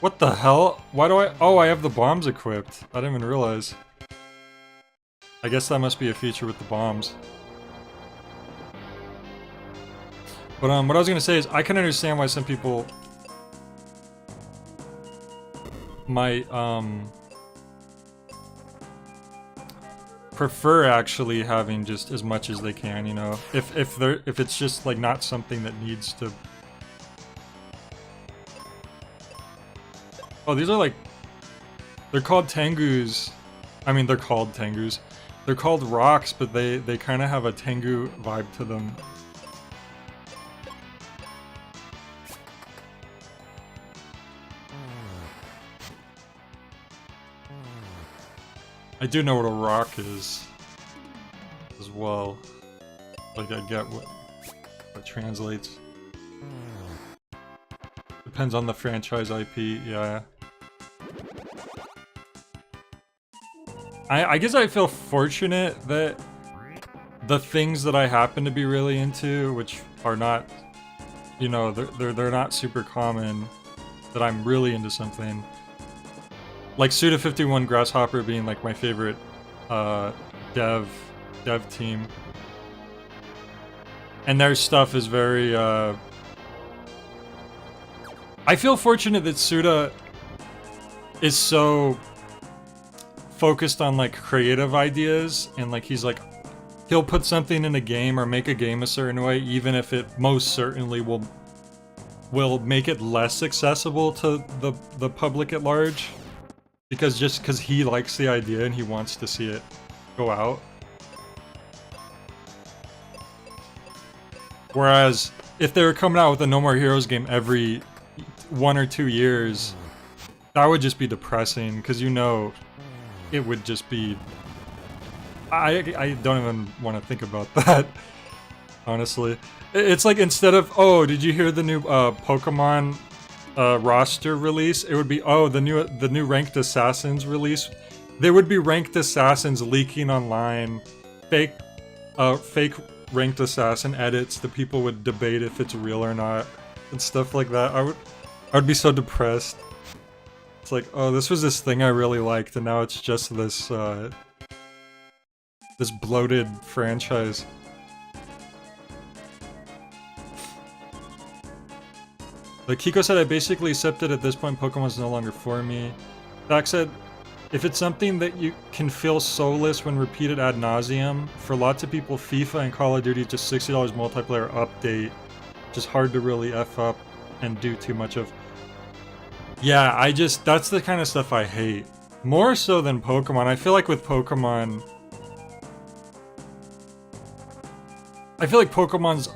What the hell? Why do I... Oh, I have the bombs equipped. I didn't even realize. I guess that must be a feature with the bombs. But what I was gonna say is, I can understand why some people might prefer actually having just as much as they can, you know, if it's just like not something that needs to. Oh, these are like, they're called Tengus. I mean, they're called Tengus. They're called rocks, but they kind of have a Tengu vibe to them. I do know what a rock is as well. Like, I get what it translates. depends on the franchise IP, yeah. I guess I feel fortunate that the things that I happen to be really into, which are not, you know, they're not super common, that I'm really into something. Like Suda51 Grasshopper being like my favorite dev team. And their stuff is very I feel fortunate that Suda is so focused on like creative ideas, and like he'll put something in a game or make a game a certain way, even if it most certainly will make it less accessible to the public at large, because he likes the idea and he wants to see it go out. Whereas if they were coming out with a No More Heroes game every 1 or 2 years, that would just be depressing, because you know it would just be... I don't even want to think about that, honestly. It's like, instead of, oh, did you hear the new Pokemon roster release? It would be, oh, the new Ranked Assassins release. There would be Ranked Assassins leaking online, fake Ranked Assassin edits. The people would debate if it's real or not, and stuff like that. I would be so depressed. It's like, oh, this was this thing I really liked, and now it's just this this bloated franchise. Like Kiko said, I basically accepted at this point Pokemon's no longer for me. Dak said, if it's something that you can feel soulless when repeated ad nauseum, for lots of people FIFA and Call of Duty is just $60 multiplayer update, just hard to really F up and do too much of. Yeah, that's the kind of stuff I hate. More so than Pokemon. I feel like with Pokemon... I feel like Pokemon's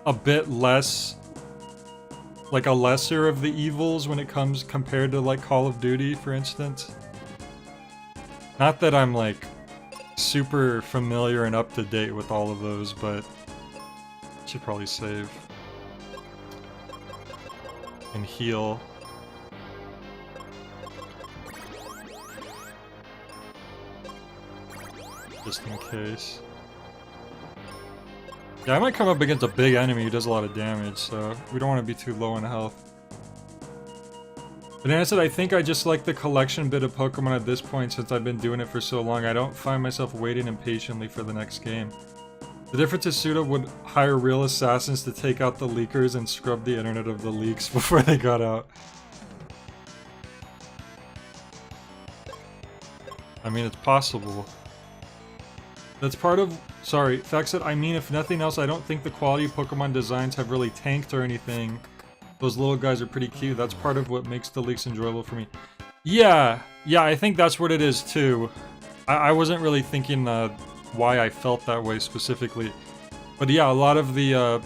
a bit less... like a lesser of the evils when it comes compared to like Call of Duty, for instance. Not that I'm like super familiar and up to date with all of those, but I should probably save and heal. Just in case. Yeah, I might come up against a big enemy who does a lot of damage, so we don't want to be too low in health. Banana said, I think I just like the collection bit of Pokemon at this point since I've been doing it for so long. I don't find myself waiting impatiently for the next game. The difference is Suda would hire real assassins to take out the leakers and scrub the internet of the leaks before they got out. I mean, it's possible. That's part of... Sorry, Fact said, I mean, if nothing else, I don't think the quality of Pokemon designs have really tanked or anything. Those little guys are pretty cute. That's part of what makes the leaks enjoyable for me. Yeah, I think that's what it is too. I wasn't really thinking why I felt that way specifically. But yeah, a lot of the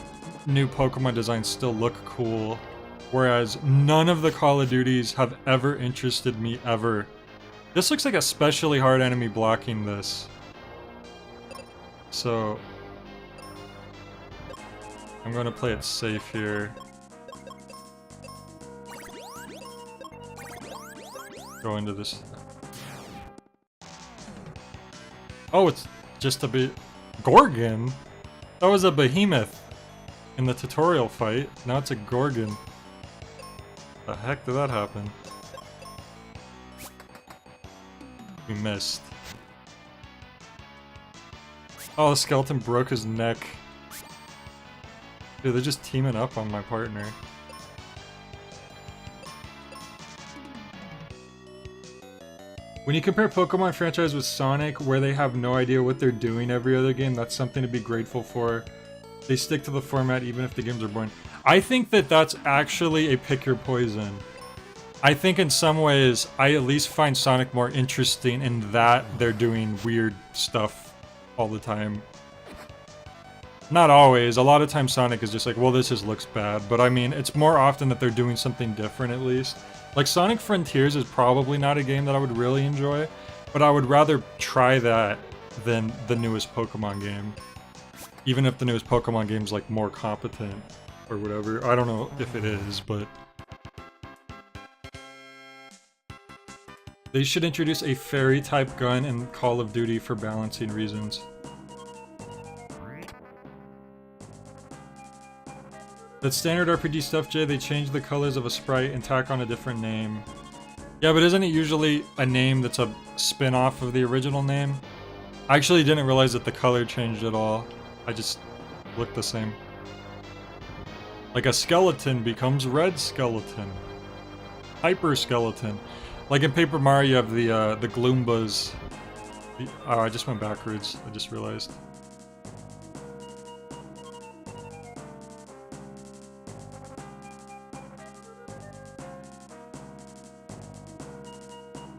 new Pokemon designs still look cool. Whereas none of the Call of Duties have ever interested me, ever. This looks like especially hard enemy blocking this. So, I'm going to play it safe here. Go into this. Oh, it's just a Gorgon? That was a behemoth in the tutorial fight. Now it's a Gorgon. The heck did that happen? We missed. Oh, the skeleton broke his neck. Dude, they're just teaming up on my partner. When you compare Pokemon franchise with Sonic, where they have no idea what they're doing every other game, that's something to be grateful for. They stick to the format even if the games are boring. I think that that's actually a pick your poison. I think in some ways, I at least find Sonic more interesting in that they're doing weird stuff all the time. Not always. A lot of times Sonic is just like, well, this just looks bad. But I mean, it's more often that they're doing something different at least. Like Sonic Frontiers is probably not a game that I would really enjoy, but I would rather try that than the newest Pokemon game. Even if the newest Pokemon game's like more competent or whatever. I don't know if it is, but They should introduce a fairy type gun in Call of Duty for balancing reasons. That standard RPG stuff, Jay, they change the colors of a sprite and tack on a different name. Yeah, but isn't it usually a name that's a spin-off of the original name? I actually didn't realize that the color changed at all. I just looked the same. Like a skeleton becomes red skeleton. Hyper skeleton. Like in Paper Mario, you have the Gloombas. Oh, I just went backwards. I just realized.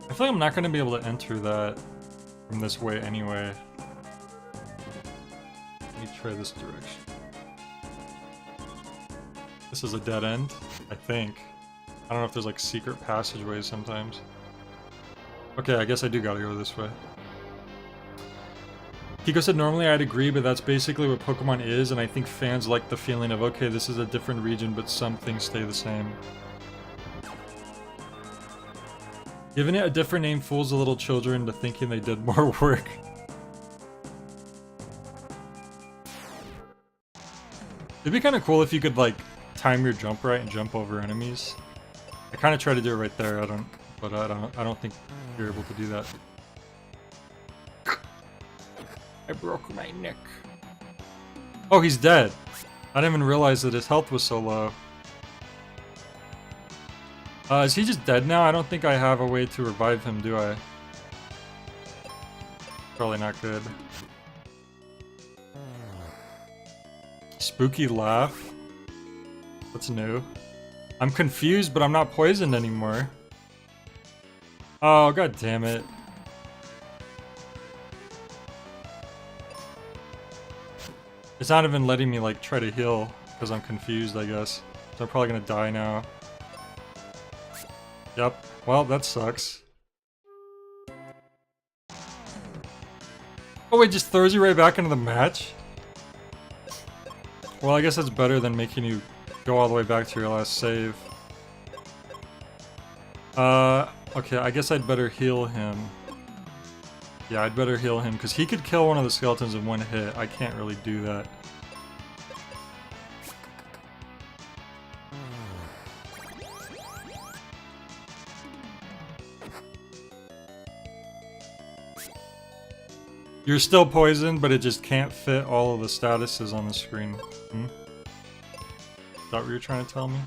I feel like I'm not going to be able to enter that from this way anyway. Let me try this direction. This is a dead end, I think. I don't know if there's like secret passageways sometimes. Okay, I guess I do gotta go this way. Kiko said normally I'd agree, but that's basically what Pokemon is, and I think fans like the feeling of, okay, this is a different region, but some things stay the same. Giving it a different name fools the little children into thinking they did more work. It'd be kind of cool if you could, like, time your jump right and jump over enemies. I kind of try to do it right there, I don't think you're able to do that. I broke my neck. Oh, he's dead. I didn't even realize that his health was so low. Is he just dead now? I don't think I have a way to revive him, do I? Probably not good. Spooky laugh? That's new. I'm confused, but I'm not poisoned anymore. Oh, god damn it. It's not even letting me, like, try to heal, because I'm confused, I guess. So I'm probably gonna die now. Yep. Well, that sucks. Oh, it just throws you right back into the match? Well, I guess that's better than making you go all the way back to your last save. Okay, I guess I'd better heal him. Yeah, I'd better heal him, because he could kill one of the skeletons in one hit. I can't really do that. You're still poisoned, but it just can't fit all of the statuses on the screen. Hmm? Is that what you're trying to tell me?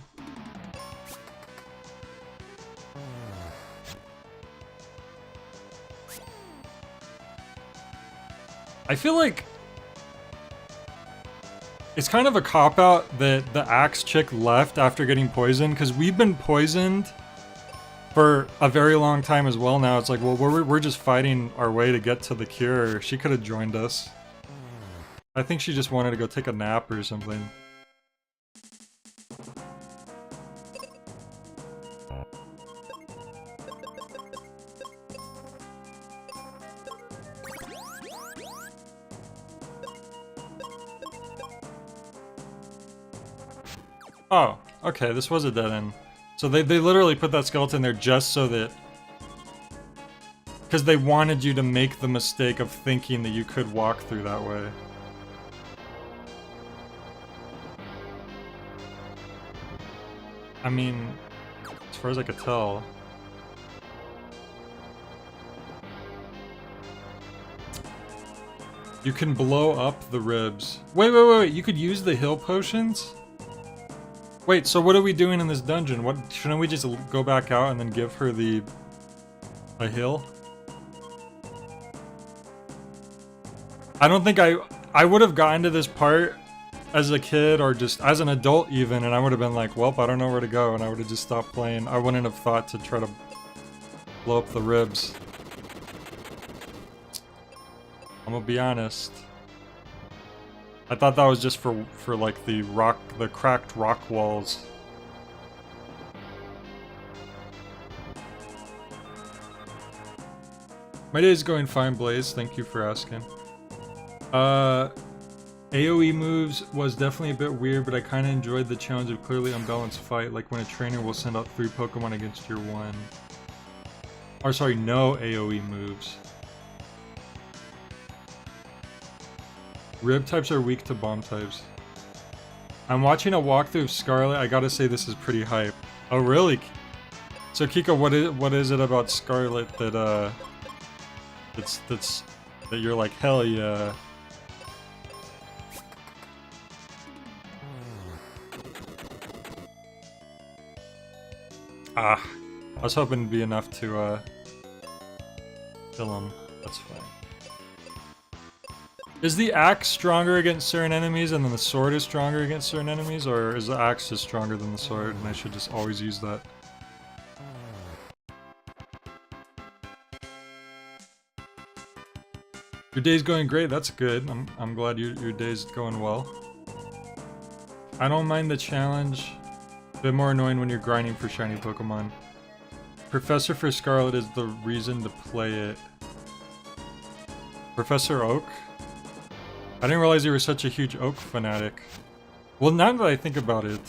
I feel like it's kind of a cop-out that the axe chick left after getting poisoned, because we've been poisoned for a very long time as well now. It's like, well, we're just fighting our way to get to the cure. She could have joined us. I think she just wanted to go take a nap or something. Oh, okay, this was a dead end. So they literally put that skeleton there just so that... because they wanted you to make the mistake of thinking that you could walk through that way. I mean, as far as I could tell... you can blow up the ribs. Wait, you could use the heal potions? Wait, so what are we doing in this dungeon? What, shouldn't we just go back out and then give her a heal? I don't think I would have gotten to this part as a kid or just as an adult even, and I would have been like, welp, I don't know where to go, and I would have just stopped playing. I wouldn't have thought to try to blow up the ribs. I'm gonna be honest. I thought that was just for like the cracked rock walls. My day is going fine, Blaze. Thank you for asking. AoE moves was definitely a bit weird, but I kind of enjoyed the challenge of clearly unbalanced fight, like when a trainer will send out 3 Pokemon against your 1. Or sorry, no AoE moves. Rib types are weak to bomb types. I'm watching a walkthrough of Scarlet. I gotta say this is pretty hype. Oh really? So Kiko, what is it about Scarlet that that you're like, hell yeah? Ah, I was hoping it'd be enough to kill him. That's fine. Is the axe stronger against certain enemies and then the sword is stronger against certain enemies, or is the axe just stronger than the sword and I should just always use that? Your day's going great, that's good. I'm glad your day's going well. I don't mind the challenge. A bit more annoying when you're grinding for shiny Pokemon. Professor for Scarlet is the reason to play it. Professor Oak? I didn't realize you were such a huge Oak fanatic. Well, now that I think about it,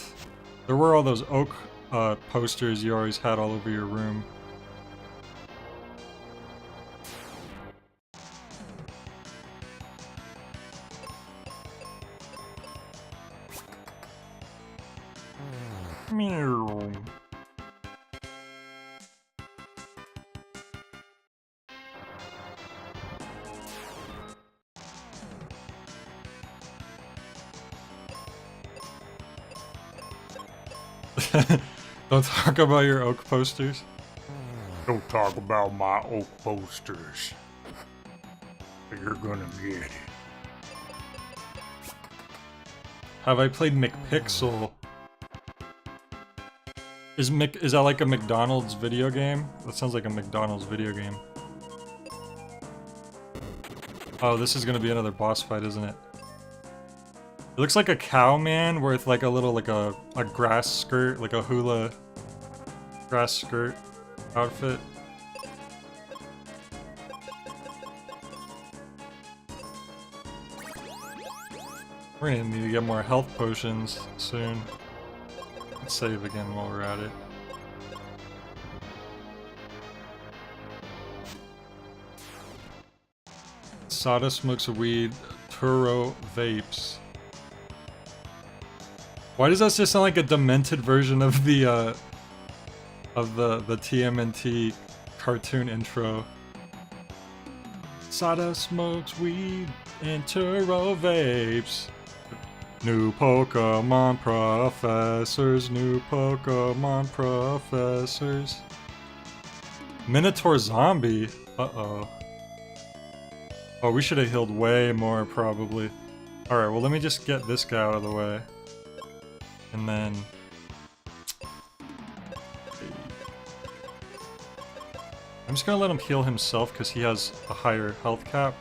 there were all those Oak posters you always had all over your room. Meow. Don't talk about your Oak posters. Don't talk about my Oak posters. You're gonna get it. Have I played McPixel? Is that like a McDonald's video game? That sounds like a McDonald's video game. Oh, this is gonna be another boss fight, isn't it? It looks like a cow man with like a little like a grass skirt, like a hula grass skirt outfit. We're gonna need to get more health potions soon. Let's save again while we're at it. Sada smokes weed, Turo vapes. Why does that just sound like a demented version of the TMNT cartoon intro? Sada smokes weed and Turo vapes. New Pokemon professors, new Pokemon professors. Minotaur zombie? Uh-oh. Oh, we should have healed way more, probably. Alright, well let me just get this guy out of the way. And then... I'm just gonna let him heal himself because he has a higher health cap.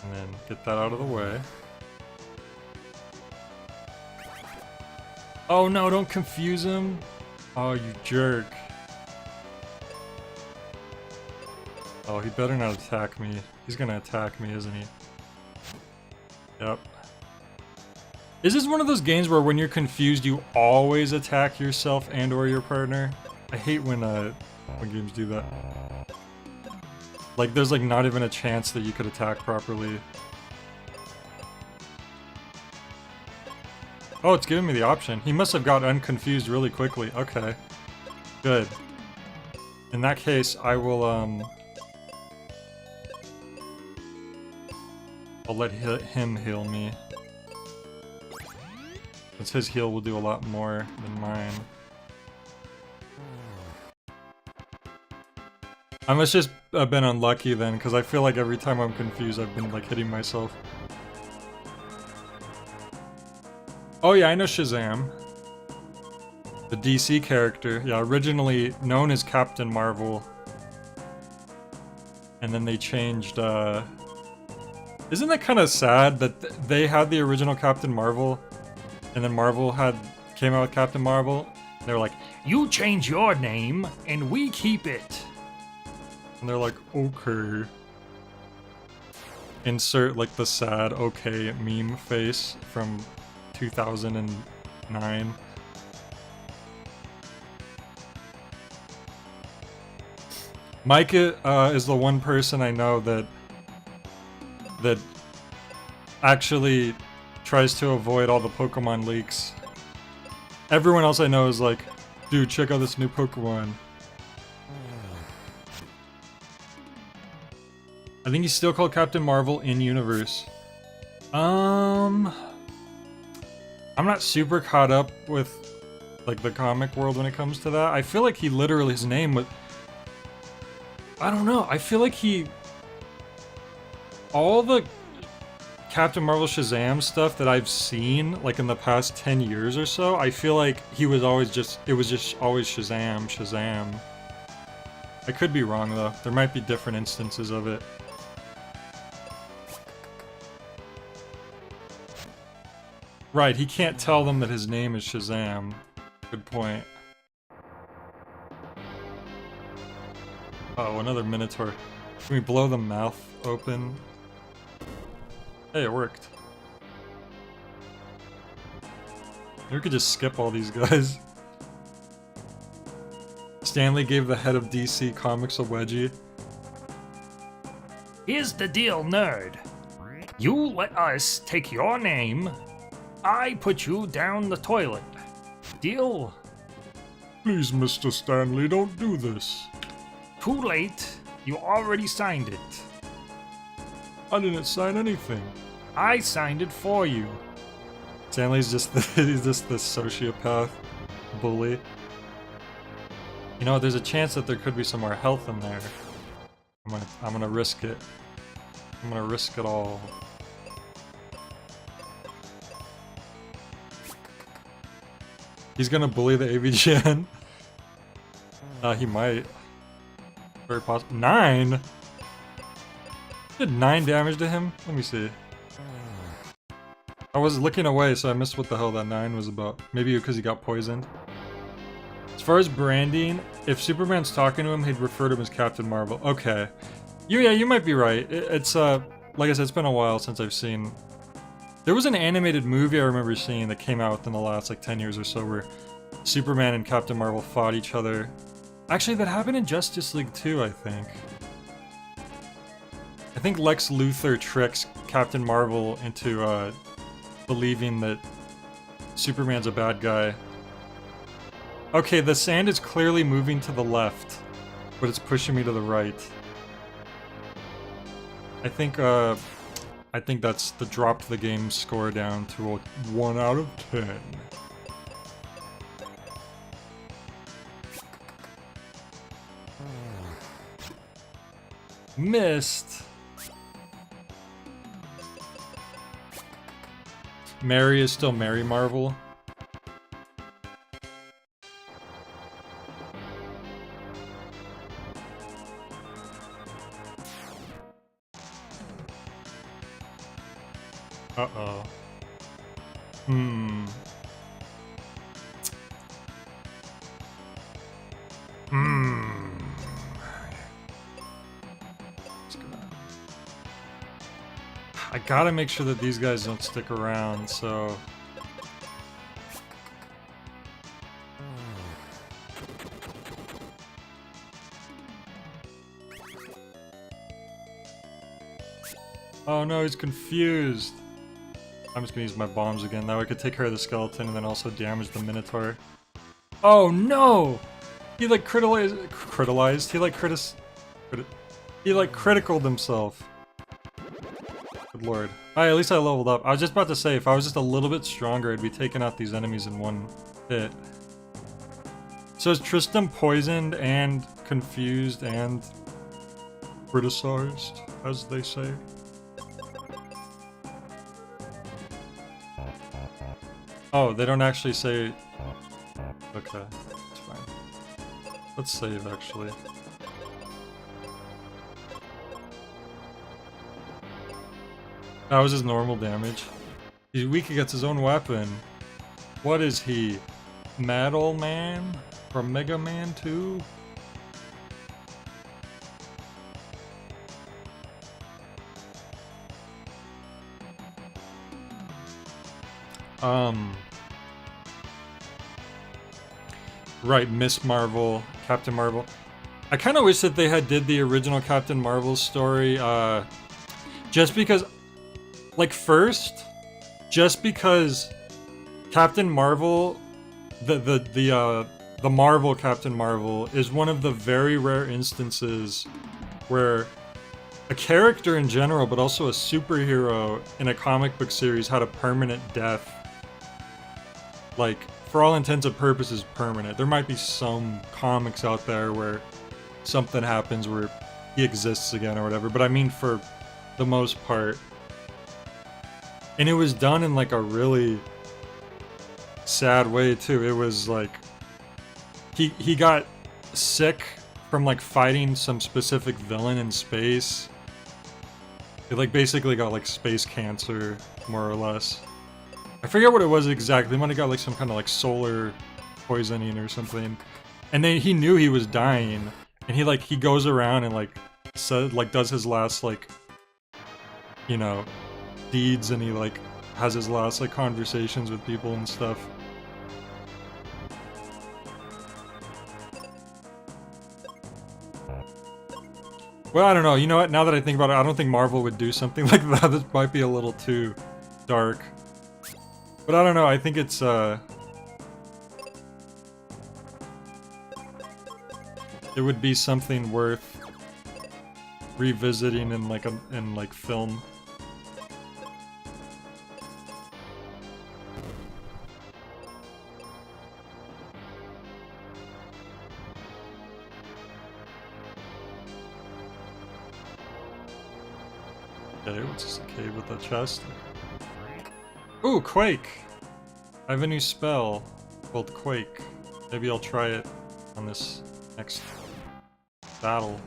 And then get that out of the way. Oh no, don't confuse him! Oh, you jerk. Oh, he better not attack me. He's gonna attack me, isn't he? Yep. Is this one of those games where when you're confused you always attack yourself and or your partner? I hate when games do that. Like there's like not even a chance that you could attack properly. Oh, it's giving me the option. He must have got unconfused really quickly. Okay. Good. In that case, I will I'll let him heal me. Since his heal will do a lot more than mine. I must just have been unlucky then, because I feel like every time I'm confused I've been like hitting myself. Oh yeah, I know Shazam. The DC character. Yeah, originally known as Captain Marvel. And then they changed, Isn't that kind of sad that they had the original Captain Marvel, and then Marvel came out with Captain Marvel? They were like, "You change your name, and we keep it." And they're like, "Okay." Insert like the sad "okay" meme face from 2009. Mike is the one person I know that actually tries to avoid all the Pokemon leaks. Everyone else I know is like, dude, check out this new Pokemon. I think he's still called Captain Marvel in universe. I'm not super caught up with like the comic world when it comes to that. I feel like he literally, his name was, I don't know. I feel like all the Captain Marvel Shazam stuff that I've seen, like in the past 10 years or so, I feel like he was always just, it was just always Shazam. I could be wrong though. There might be different instances of it. Right, he can't tell them that his name is Shazam. Good point. Oh, another Minotaur. Can we blow the mouth open? Hey, it worked. Maybe we could just skip all these guys. Stanley gave the head of DC Comics a wedgie. Here's the deal, nerd. You let us take your name, I put you down the toilet. Deal? Please, Mr. Stanley, don't do this. Too late. You already signed it. I didn't sign anything. I signed it for you. Stanley's just he's just this sociopath bully. You know, there's a chance that there could be some more health in there. I'm gonna risk it. I'm gonna risk it all. He's gonna bully the AVGN. He might. Very possible. 9? Did 9 damage to him? Let me see. I was looking away, so I missed what the hell that 9 was about. Maybe because he got poisoned. As far as branding, if Superman's talking to him, he'd refer to him as Captain Marvel. Okay. Yeah, you might be right. It's, like I said, it's been a while since I've seen... There was an animated movie I remember seeing that came out within the last, like, 10 years or so where Superman and Captain Marvel fought each other. Actually, that happened in Justice League 2, I think. I think Lex Luthor tricks Captain Marvel into, believing that Superman's a bad guy. Okay, the sand is clearly moving to the left, but it's pushing me to the right. I think that's the dropped the game score down to a 1 out of 10. Missed. Mary is still Mary Marvel. Uh-oh. I gotta make sure that these guys don't stick around, so... Oh no, he's confused. I'm just gonna use my bombs again. That way I could take care of the skeleton and then also damage the Minotaur. Oh no! He like criticalized? He like he like criticaled himself. Good lord. Alright, at least I leveled up. I was just about to say, if I was just a little bit stronger, I'd be taking out these enemies in one hit. So is Tristan poisoned and confused and criticized, as they say? Oh, they don't actually say... Okay, it's fine. Let's save, actually. That was his normal damage. He's weak against his own weapon. What is he? Metal Man? From Mega Man 2? Right, Miss Marvel, Captain Marvel. I kind of wish that they had did the original Captain Marvel story, just because, like, first, just because Captain Marvel, the Marvel Captain Marvel is one of the very rare instances where a character in general, but also a superhero in a comic book series had a permanent death. Like, for all intents and purposes, permanent. There might be some comics out there where something happens where he exists again or whatever, but I mean for the most part. And it was done in like a really sad way too. It was like he got sick from like fighting some specific villain in space. It like basically got like space cancer, more or less. I forget what it was exactly. He might have got like some kind of like solar poisoning or something. And then he knew he was dying. And he goes around and like said like does his last like, you know, deeds, and he like has his last like conversations with people and stuff. Well, I don't know. You know what? Now that I think about it, I don't think Marvel would do something like that. This might be a little too dark. But I don't know. I think it's it would be something worth revisiting in like film. Okay, what's this, a cave with a chest? Ooh, Quake! I have a new spell called Quake. Maybe I'll try it on this next battle.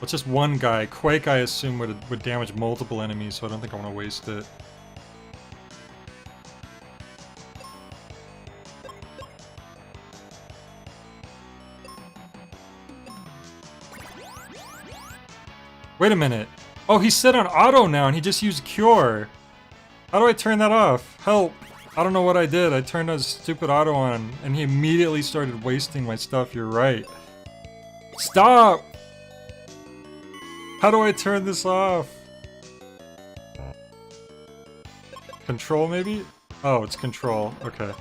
It's just one guy. Quake, I assume, would damage multiple enemies, so I don't think I want to waste it. Wait a minute. Oh, he's set on auto now, and he just used Cure. How do I turn that off? Help! I don't know what I did. I turned his stupid auto on, and he immediately started wasting my stuff. You're right. Stop! How do I turn this off? Control, maybe? Oh, it's control. Okay.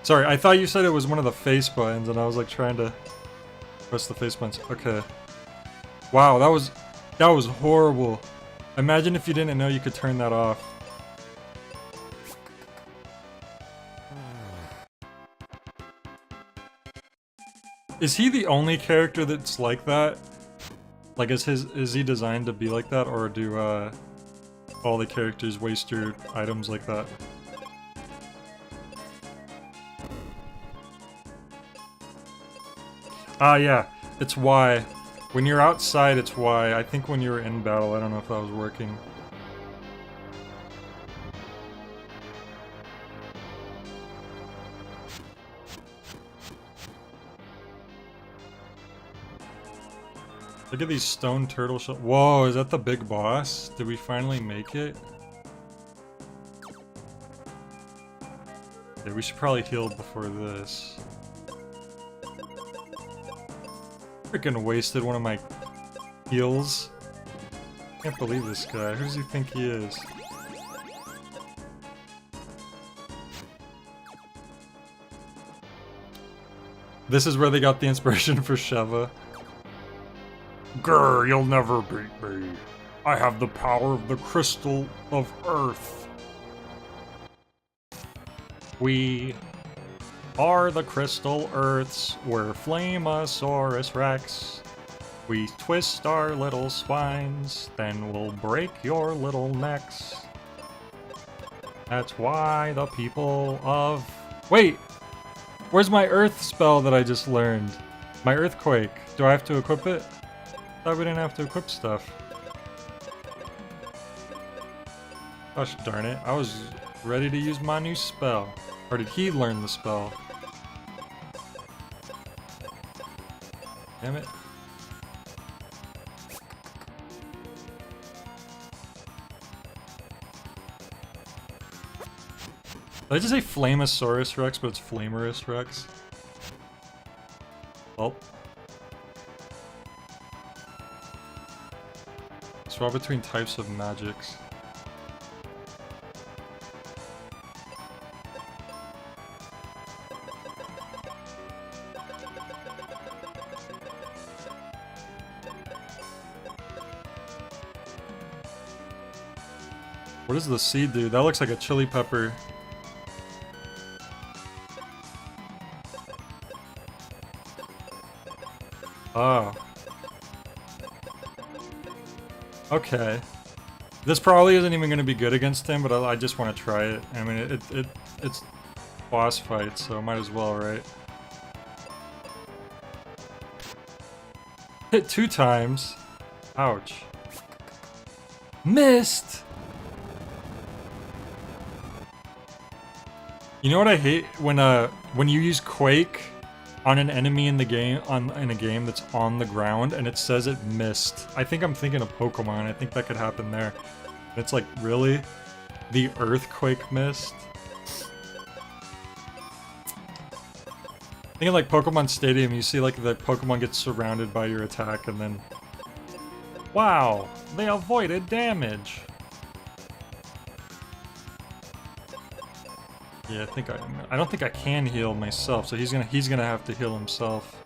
Sorry, I thought you said it was one of the face buttons, and I was like trying to press the face buttons. Okay. Wow, that was horrible. Imagine if you didn't know you could turn that off. Is he the only character that's like that? Like, is he designed to be like that, or do all the characters waste your items like that? Ah, yeah, it's Y. When you're outside, it's Y. I think when you were in battle, I don't know if that was working. Look at these stone turtle shells. Whoa, is that the big boss? Did we finally make it? Yeah, we should probably heal before this. Freaking wasted one of my heals. Can't believe this guy. Who does he think he is? This is where they got the inspiration for Sheva. Grr, you'll never beat me. I have the power of the crystal of Earth. We are the crystal Earths, we're Flamosaurus Rex. We twist our little spines, then we'll break your little necks. That's why the people of... Wait! Where's my Earth spell that I just learned? My Earthquake. Do I have to equip it? I thought we didn't have to equip stuff. Gosh darn it, I was ready to use my new spell. Or did he learn the spell? Damn it. Did I just say Flamosaurus Rex, but it's Flamerus Rex? Oh. Swap between types of magics. What does the seed do? That looks like a chili pepper. Oh. Okay. This probably isn't even going to be good against him, but I just want to try it. I mean, it's boss fight, so might as well, right? Hit 2 times. Ouch. Missed! You know what I hate? When you use Quake on an enemy in the game, in a game that's on the ground, and it says it missed. I think I'm thinking of Pokemon. I think that could happen there. And it's like, really? The Earthquake missed? Thinking like Pokemon Stadium, you see like the Pokemon gets surrounded by your attack, and then... Wow! They avoided damage! Yeah, I don't think I can heal myself, so he's gonna have to heal himself.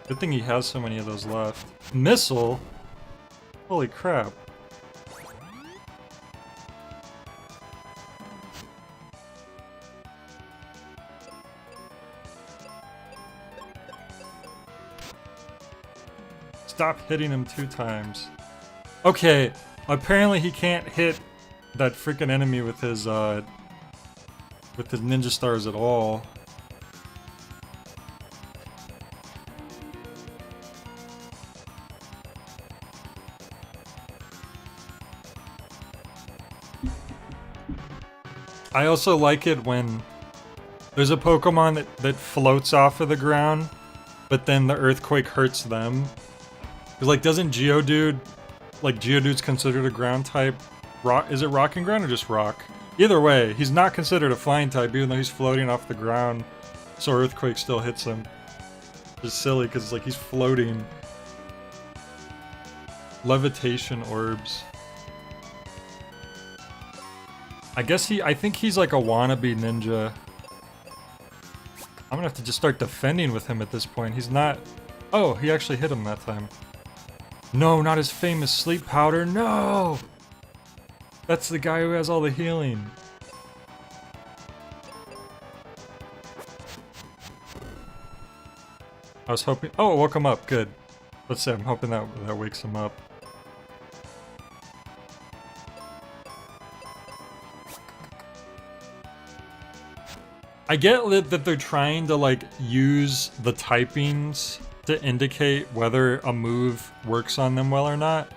Good thing he has so many of those left. Missile? Holy crap. Stop hitting him 2 times. Okay, apparently he can't hit that freaking enemy with his ninja stars at all. I also like it when there's a Pokemon that floats off of the ground, but then the earthquake hurts them. 'Cause like, doesn't Geodude, like Geodude's considered a ground type? Rock, is it rock and ground or just rock? Either way, he's not considered a flying type even though he's floating off the ground, so earthquake still hits him. Just silly because it's like he's floating. Levitation orbs. I think he's like a wannabe ninja. I'm gonna have to just start defending with him at this point. He's not... Oh, he actually hit him that time. No, not his famous sleep powder, no! That's the guy who has all the healing. I was hoping... Oh, it woke him up, good. Let's say I'm hoping that wakes him up. I get that they're trying to like use the typings to indicate whether a move works on them well or not.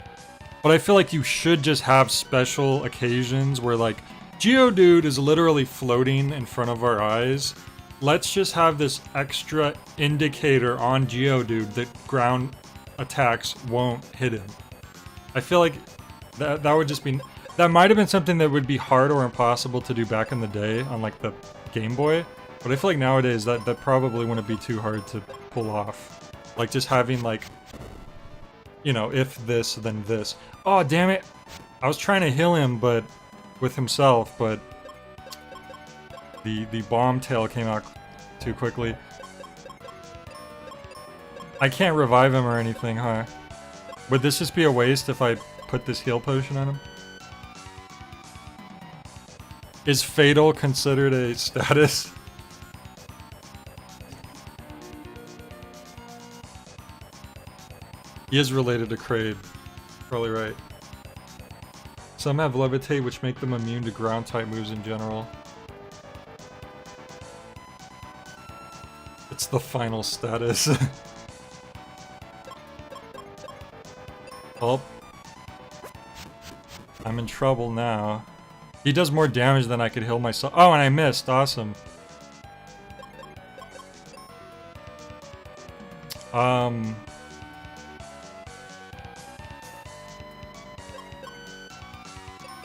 But I feel like you should just have special occasions where like Geodude is literally floating in front of our eyes. Let's just have this extra indicator on Geodude that ground attacks won't hit him. I feel like that would just be... That might have been something that would be hard or impossible to do back in the day on like the Game Boy. But I feel like nowadays that probably wouldn't be too hard to pull off. Like just having like, you know, if this, then this. Oh, damn it. I was trying to heal him, but with himself, but the bomb tail came out too quickly. I can't revive him or anything, huh? Would this just be a waste if I put this heal potion on him? Is Fatal considered a status? He is related to Kraid. Probably right. Some have Levitate, which make them immune to ground-type moves in general. It's the final status. Oh. I'm in trouble now. He does more damage than I could heal myself. Oh, and I missed. Awesome.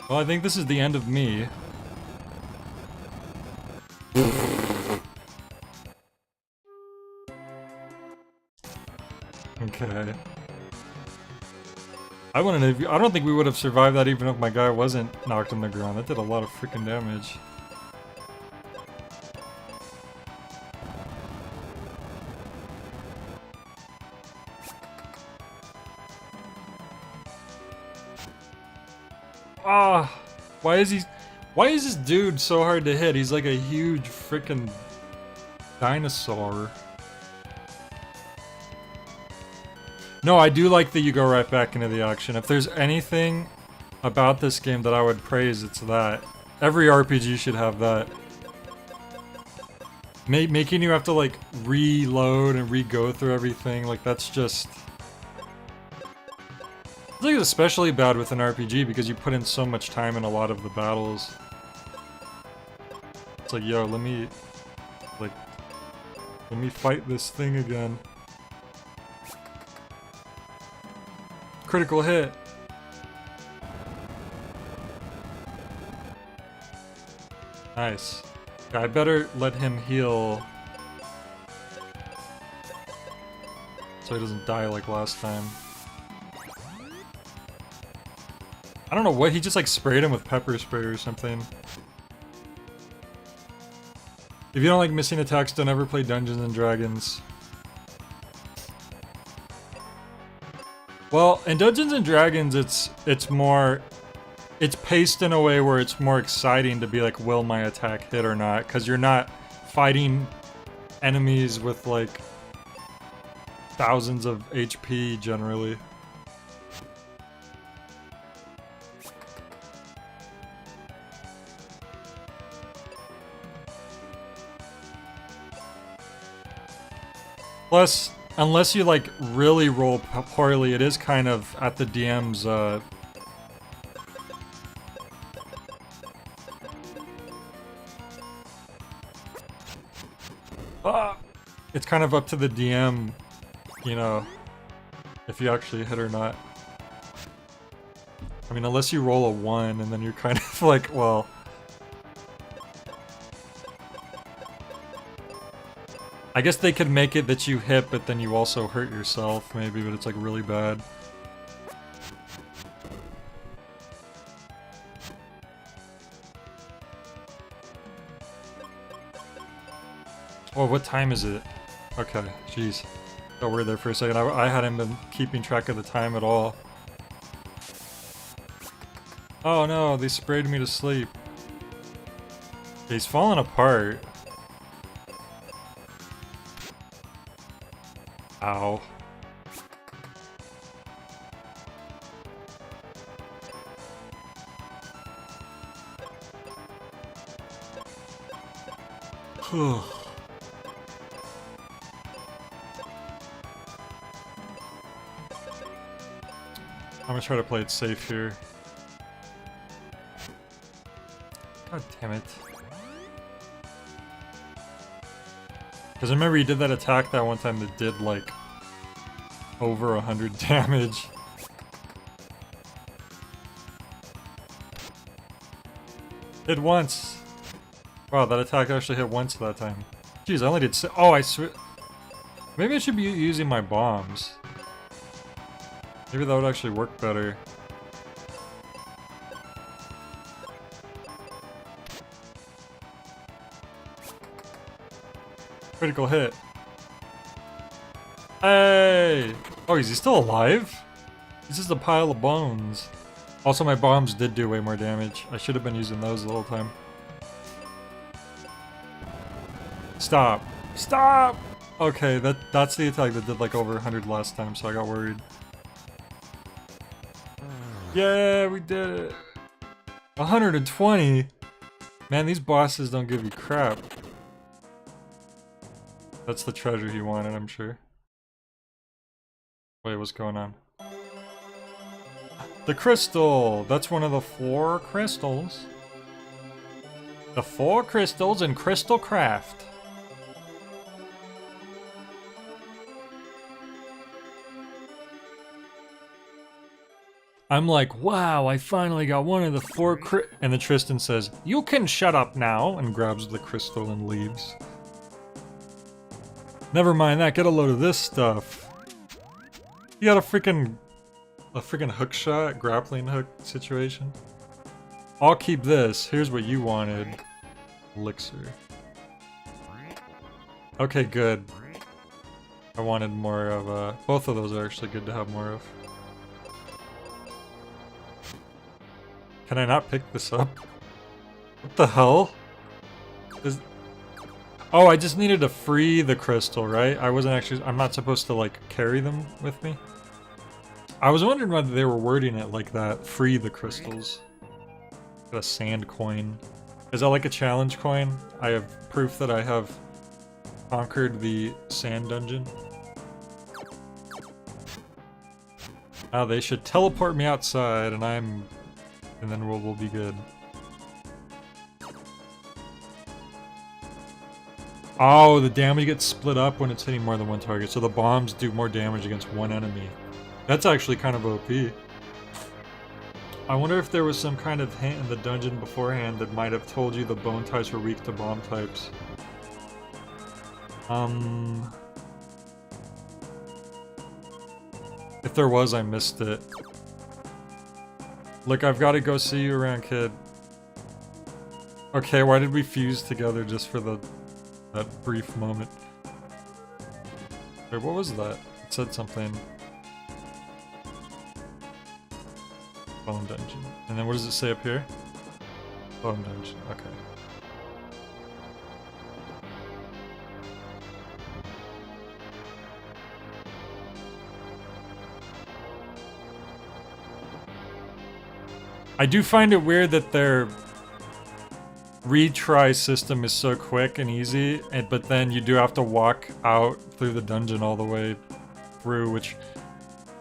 Well, I think this is the end of me. Okay. I don't think we would have survived that even if my guy wasn't knocked on the ground. That did a lot of freaking damage. Ah, why is this dude so hard to hit? He's like a huge freaking dinosaur. No, I do like that you go right back into the action. If there's anything about this game that I would praise, it's that. Every RPG should have that. Making you have to like reload and re-go through everything, like that's just... I think it's especially bad with an RPG because you put in so much time in a lot of the battles. It's like, yo, let me fight this thing again. Critical hit. Nice. Yeah, I better let him heal so he doesn't die like last time. I don't know what, he just like sprayed him with pepper spray or something. If you don't like missing attacks, don't ever play Dungeons and Dragons. Well, in Dungeons and Dragons, it's paced in a way where it's more exciting to be like, will my attack hit or not? Because you're not fighting enemies with like thousands of HP generally. Plus, unless you like really roll poorly, it is kind of at the DM's it's kind of up to the DM, you know, if you actually hit or not. I mean, unless you roll a 1 and then you're kind of like, well... I guess they could make it that you hit, but then you also hurt yourself, maybe, but it's like really bad. Oh, what time is it? Okay, jeez. Got worried there for a second. I hadn't been keeping track of the time at all. Oh no, they sprayed me to sleep. He's falling apart. Ow. I'm gonna try to play it safe here. God damn it. Because I remember you did that attack that one time that did like over 100 damage. Hit once. Wow, that attack actually hit once that time. Jeez, I only did oh, I maybe I should be using my bombs. Maybe that would actually work better. Critical hit. Hey! Oh, is he still alive? He's just a pile of bones. Also, my bombs did do way more damage. I should have been using those the whole time. Stop. Stop! Okay, that's the attack that did like over 100 last time, so I got worried. Yeah, we did it! 120? Man, these bosses don't give you crap. That's the treasure he wanted, I'm sure. Wait, what's going on? The crystal! That's one of the 4 crystals. The 4 crystals in Crystal Craft. I'm like, wow, I finally got one of the 4 and then Tristan says, you can shut up now, and grabs the crystal and leaves. Never mind that, get a load of this stuff. You got a freaking a freaking hook shot, grappling hook situation. I'll keep this. Here's what you wanted. Elixir. Okay, good. I wanted more of, both of those are actually good to have more of. Can I not pick this up? What the hell? Oh, I just needed to free the crystal, right? I'm not supposed to, like, carry them with me? I was wondering whether they were wording it like that. Free the crystals. Got a sand coin. Is that like a challenge coin? I have proof that I have conquered the sand dungeon. Now they should teleport me outside and then we'll be good. Oh, the damage gets split up when it's hitting more than one target, so the bombs do more damage against one enemy. That's actually kind of OP. I wonder if there was some kind of hint in the dungeon beforehand that might have told you the bone types were weak to bomb types. If there was, I missed it. Look, I've got to go see you around, kid. Okay, why did we fuse together just for that brief moment? Wait, what was that? It said something. Bone dungeon. And then what does it say up here? Bone dungeon, okay. I do find it weird that their retry system is so quick and easy, but then you do have to walk out through the dungeon all the way through, which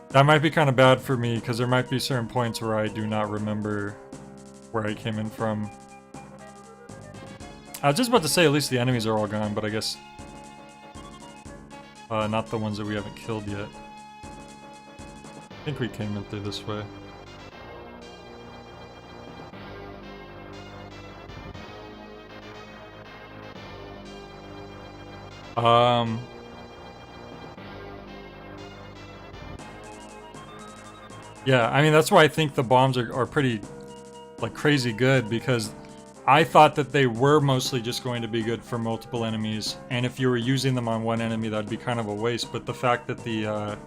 that might be kind of bad for me because there might be certain points where I do not remember where I came in from. I was just about to say at least the enemies are all gone, but I guess not the ones that we haven't killed yet. I think we came in through this way. Yeah, I mean, that's why I think the bombs are pretty, like, crazy good, because I thought that they were mostly just going to be good for multiple enemies, and if you were using them on one enemy, that'd be kind of a waste, but the fact that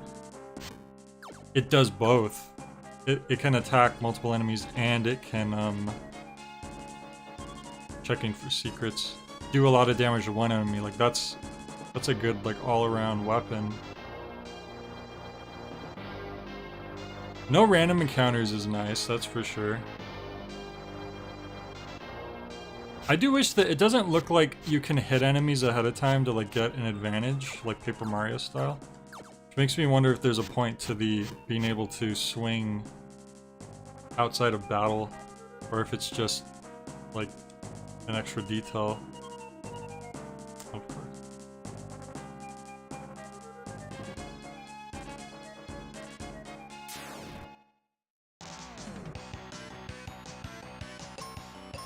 it does both. It can attack multiple enemies, and it can, checking for secrets, do a lot of damage to one enemy. Like, that's a good, like, all-around weapon. No random encounters is nice, that's for sure. I do wish that it doesn't look like you can hit enemies ahead of time to, like, get an advantage, like Paper Mario style. Which makes me wonder if there's a point to the being able to swing outside of battle, or if it's just, like, an extra detail. Of course.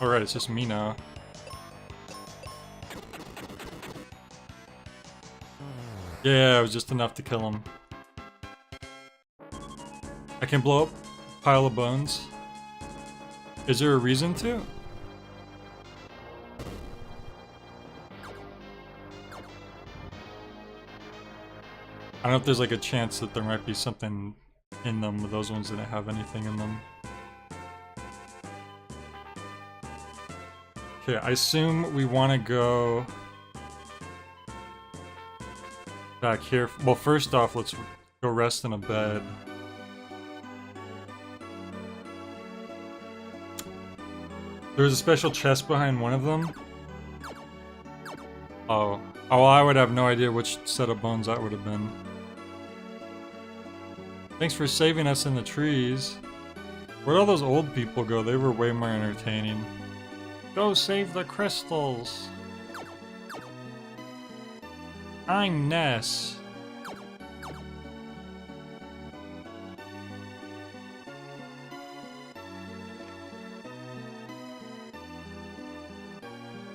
Alright, it's just me now. Yeah, it was just enough to kill him. I can blow up a pile of bones. Is there a reason to? I don't know if there's like a chance that there might be something in them, but those ones didn't have anything in them. Okay, I assume we want to go back here. Well, first off, let's go rest in a bed. There's a special chest behind one of them. Oh. Oh, well, I would have no idea which set of bones that would have been. Thanks for saving us in the trees. Where'd all those old people go? They were way more entertaining. Go save the crystals. I'm Ness.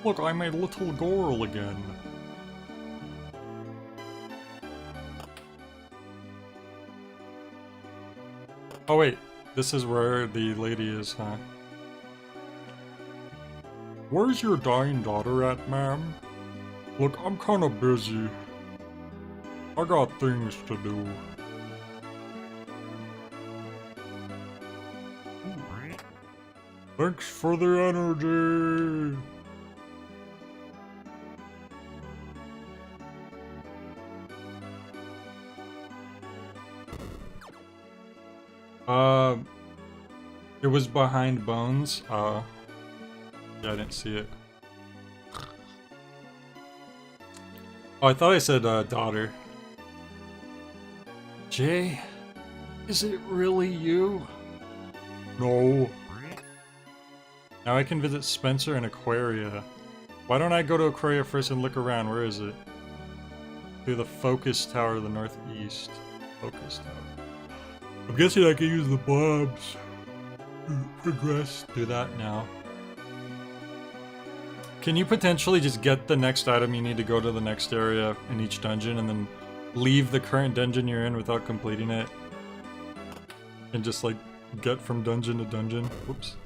Look, I'm a little girl again. Oh wait, this is where the lady is, huh? Where's your dying daughter at, ma'am? Look, I'm kinda busy. I got things to do. Thanks for the energy! It was behind Bones. Yeah, I didn't see it. Oh, I thought I said, daughter. Jay, is it really you? No. Now I can visit Spencer and Aquaria. Why don't I go to Aquaria first and look around? Where is it? Through the Focus Tower to the northeast. Focus Tower. I'm guessing I can use the bombs to progress. Do that now. Can you potentially just get the next item you need to go to the next area in each dungeon and then leave the current dungeon you're in without completing it? And just like get from dungeon to dungeon? Whoops.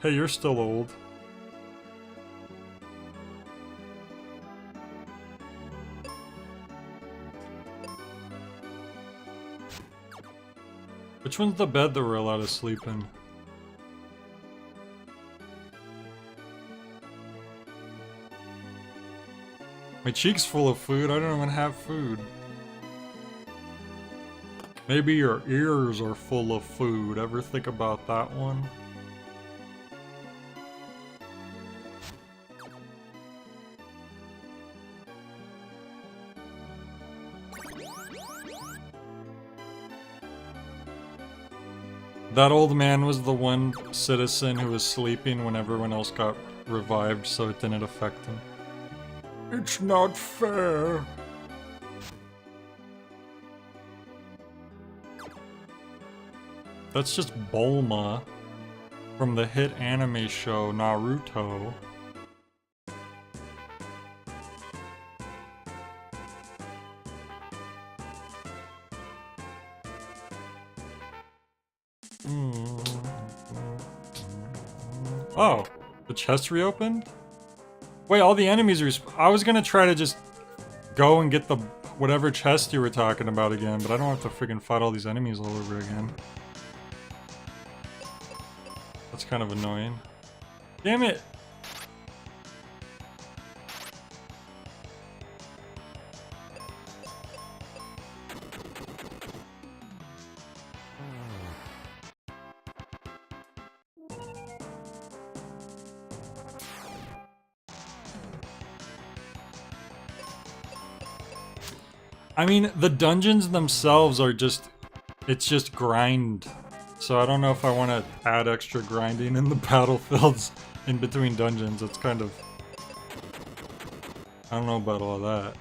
Hey, you're still old. Which one's the bed that we're allowed to sleep in? My cheek's full of food, I don't even have food. Maybe your ears are full of food. Ever think about that one? That old man was the one citizen who was sleeping when everyone else got revived, so it didn't affect him. It's not fair. That's just Bulma from the hit anime show Naruto. Oh, the chest reopened? Wait, all the enemies are... I was gonna try to just go and get the whatever chest you were talking about again, but I don't have to freaking fight all these enemies all over again. That's kind of annoying. Damn it! I mean, the dungeons themselves are just... It's just grind. So I don't know if I want to add extra grinding in the battlefields in between dungeons. It's kind of... I don't know about all that.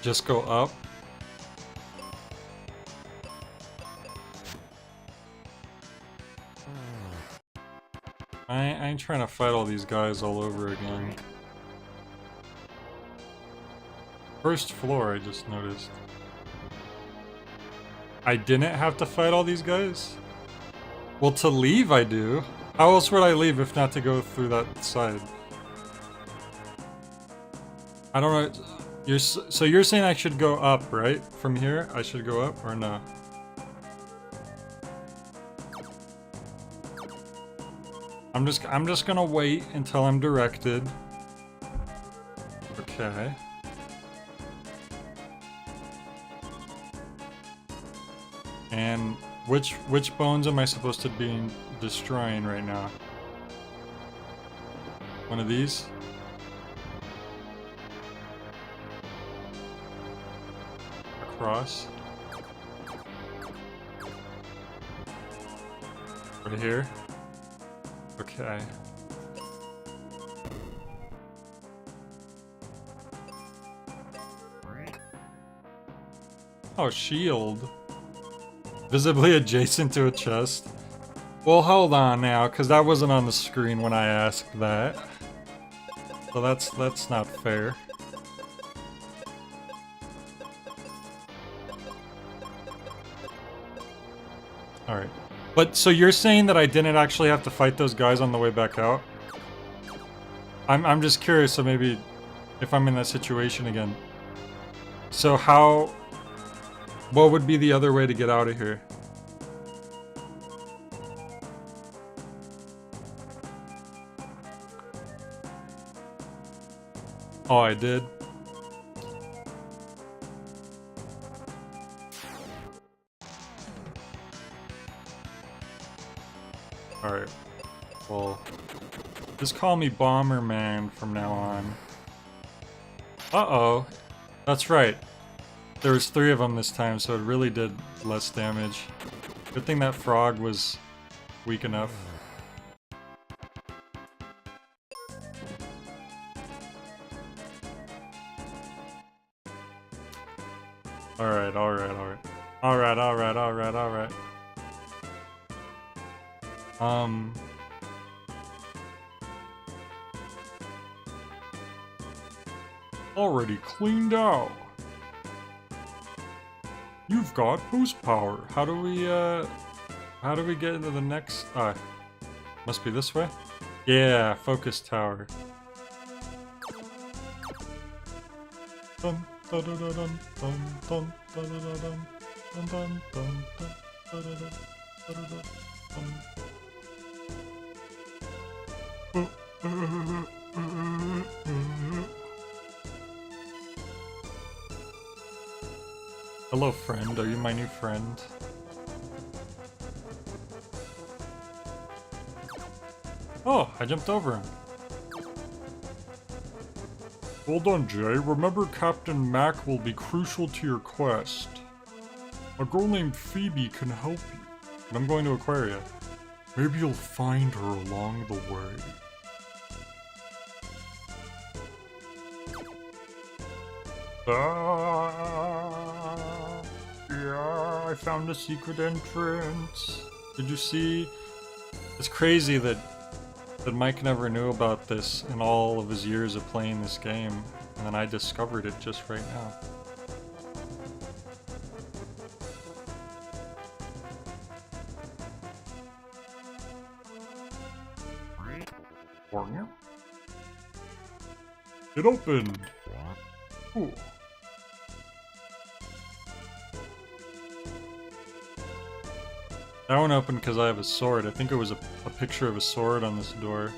Just go up. I ain't trying to fight all these guys all over again. First floor, I just noticed. I didn't have to fight all these guys? Well, to leave I do. How else would I leave if not to go through that side? I don't know. So you're saying I should go up, right? From here, I should go up or no? I'm just gonna wait until I'm directed. Okay. And which bones am I supposed to be destroying right now? One of these? Across. Right here. Okay. Oh, shield. Visibly adjacent to a chest. Well, hold on now, because that wasn't on the screen when I asked that. So that's not fair. Alright. But, so you're saying that I didn't actually have to fight those guys on the way back out? I'm just curious, so maybe if I'm in that situation again. So how... What would be the other way to get out of here? Oh, I did? Alright. Well... Just call me Bomberman from now on. Uh-oh. That's right. There was 3 of them this time, so it really did less damage. Good thing that frog was weak enough. Alright, alright, alright. Alright, alright, alright, alright. Already cleaned out. You've got boost power. How do we get into the next... must be this way? Yeah, focus tower. Dun, dun, dun, dun, dun, dun, dun, dun, dun, dun, dun, dun, dun, dun, dun, dun, dun. Hello, friend. Are you my new friend? Oh, I jumped over him. Well done, Jay. Remember, Captain Mac will be crucial to your quest. A girl named Phoebe can help you. And I'm going to Aquaria. Maybe you'll find her along the way. Yeah, I found a secret entrance. Did you see? It's crazy that Mike never knew about this in all of his years of playing this game, and then I discovered it just right now. It opened! Ooh. That one opened because I have a sword. I think it was a picture of a sword on this door.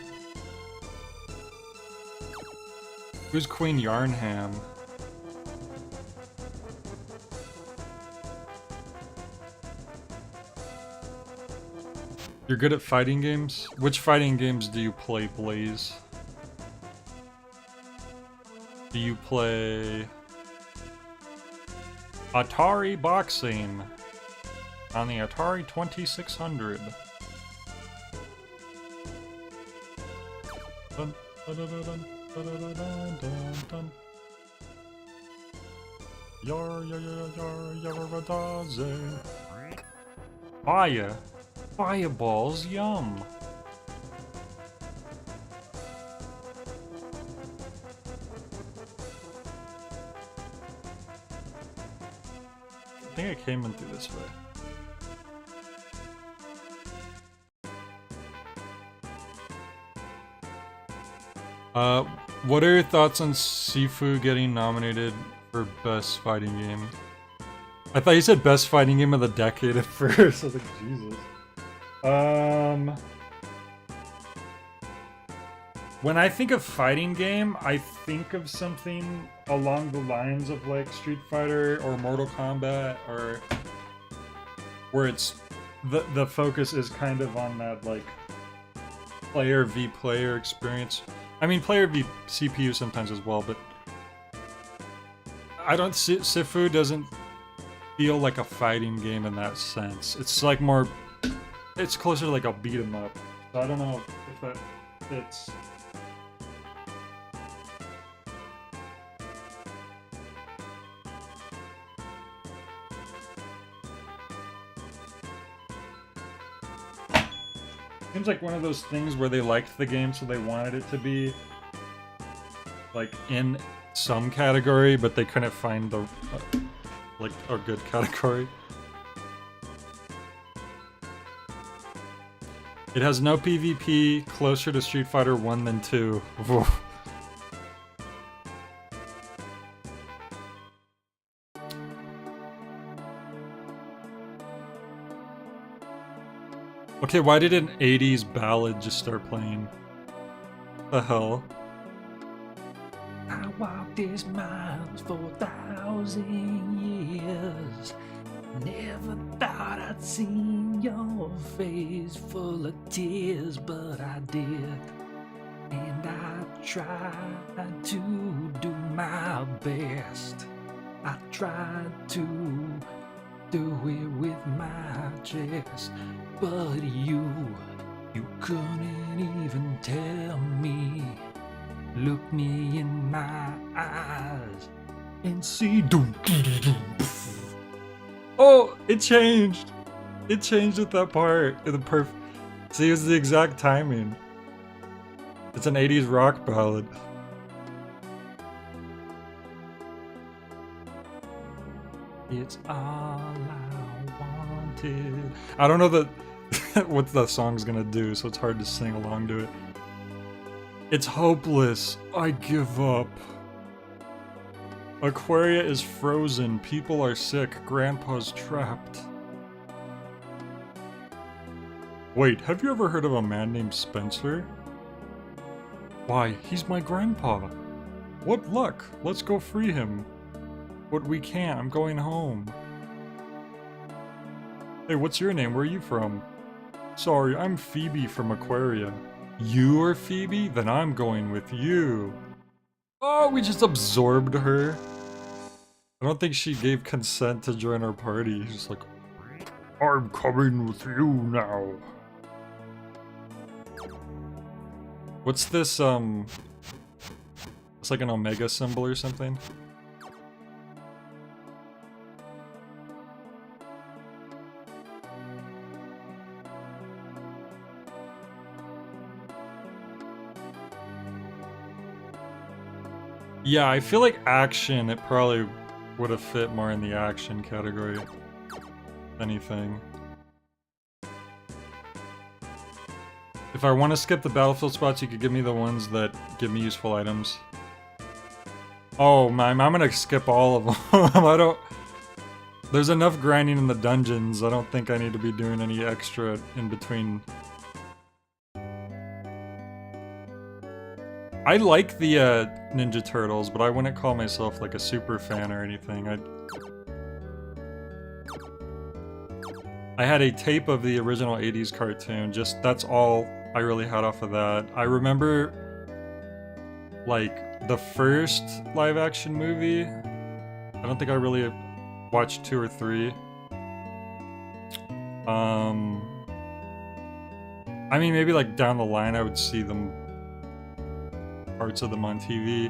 Who's Queen Yarnham? You're good at fighting games? Which fighting games do you play, Blaze? Do you play Atari Boxing on the Atari 2600? Dun, dun, dun, dun, dun, dun, dun, dun, dun. Yar yar yar yar yaradaze. Fire. Fireballs, yum. I think I came in through this way. What are your thoughts on Sifu getting nominated for Best Fighting Game? I thought you said Best Fighting Game of the Decade at first. I was like, Jesus. When I think of fighting game, I think of something along the lines of like Street Fighter or Mortal Kombat, or where it's the focus is kind of on that like player v player experience. I mean, player v CPU sometimes as well, but I don't. Sifu doesn't feel like a fighting game in that sense. It's like more. It's closer to like a beat 'em up. So I don't know if that fits. Seems like one of those things where they liked the game, so they wanted it to be like in some category, but they couldn't find the like a good category. It has no PvP, closer to Street Fighter 1 than 2. Okay, why did an 80s ballad just start playing? The hell? I walked these miles for 1,000 years. Never thought I'd seen your face full of tears, but I did. And I tried to do my best. I tried to do it with my chest. But you couldn't even tell me. Look me in my eyes and see. Oh, it changed. It changed at that part. The perfect. See, it was the exact timing. It's an 80s rock ballad. It's all I wanted. I don't know what the song's gonna do, so it's hard to sing along to it. It's hopeless. I give up. Aquaria is frozen. People are sick. Grandpa's trapped. Wait, have you ever heard of a man named Spencer? Why, he's my grandpa. What luck. Let's go free him. But we can't. I'm going home. Hey, what's your name? Where are you from? Sorry, I'm Phoebe from Aquaria. You are Phoebe? Then I'm going with you. Oh, we just absorbed her. I don't think she gave consent to join our party. She's like, I'm coming with you now. what's this, it's like an omega symbol or something? Yeah, I feel like action, it probably would have fit more in the action category. Anything. If I want to skip the battlefield spots, you could give me the ones that give me useful items. Oh, man, I'm gonna skip all of them. I don't... There's enough grinding in the dungeons. I don't think I need to be doing any extra in between. I like the Ninja Turtles, but I wouldn't call myself like a super fan or anything. I had a tape of the original 80s cartoon, just that's all I really had off of that. I remember like the first live action movie. I don't think I really watched 2 or 3. I mean, maybe like down the line I would see them, parts of them on TV.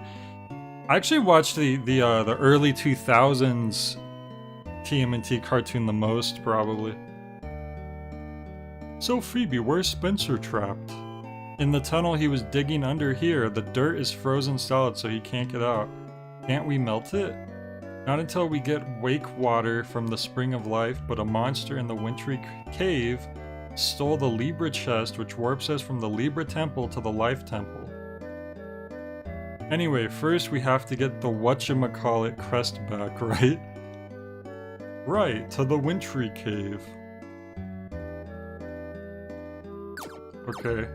I actually watched the early 2000s TMNT cartoon the most, probably. So Phoebe, where's Spencer trapped? In the tunnel he was digging under here. The dirt is frozen solid so he can't get out. Can't we melt it? Not until we get wake water from the spring of life, but a monster in the wintry cave stole the Libra chest, which warps us from the Libra temple to the Life temple. Anyway, first we have to get the whatchamacallit crest back, right? Right, to the wintry cave. Okay.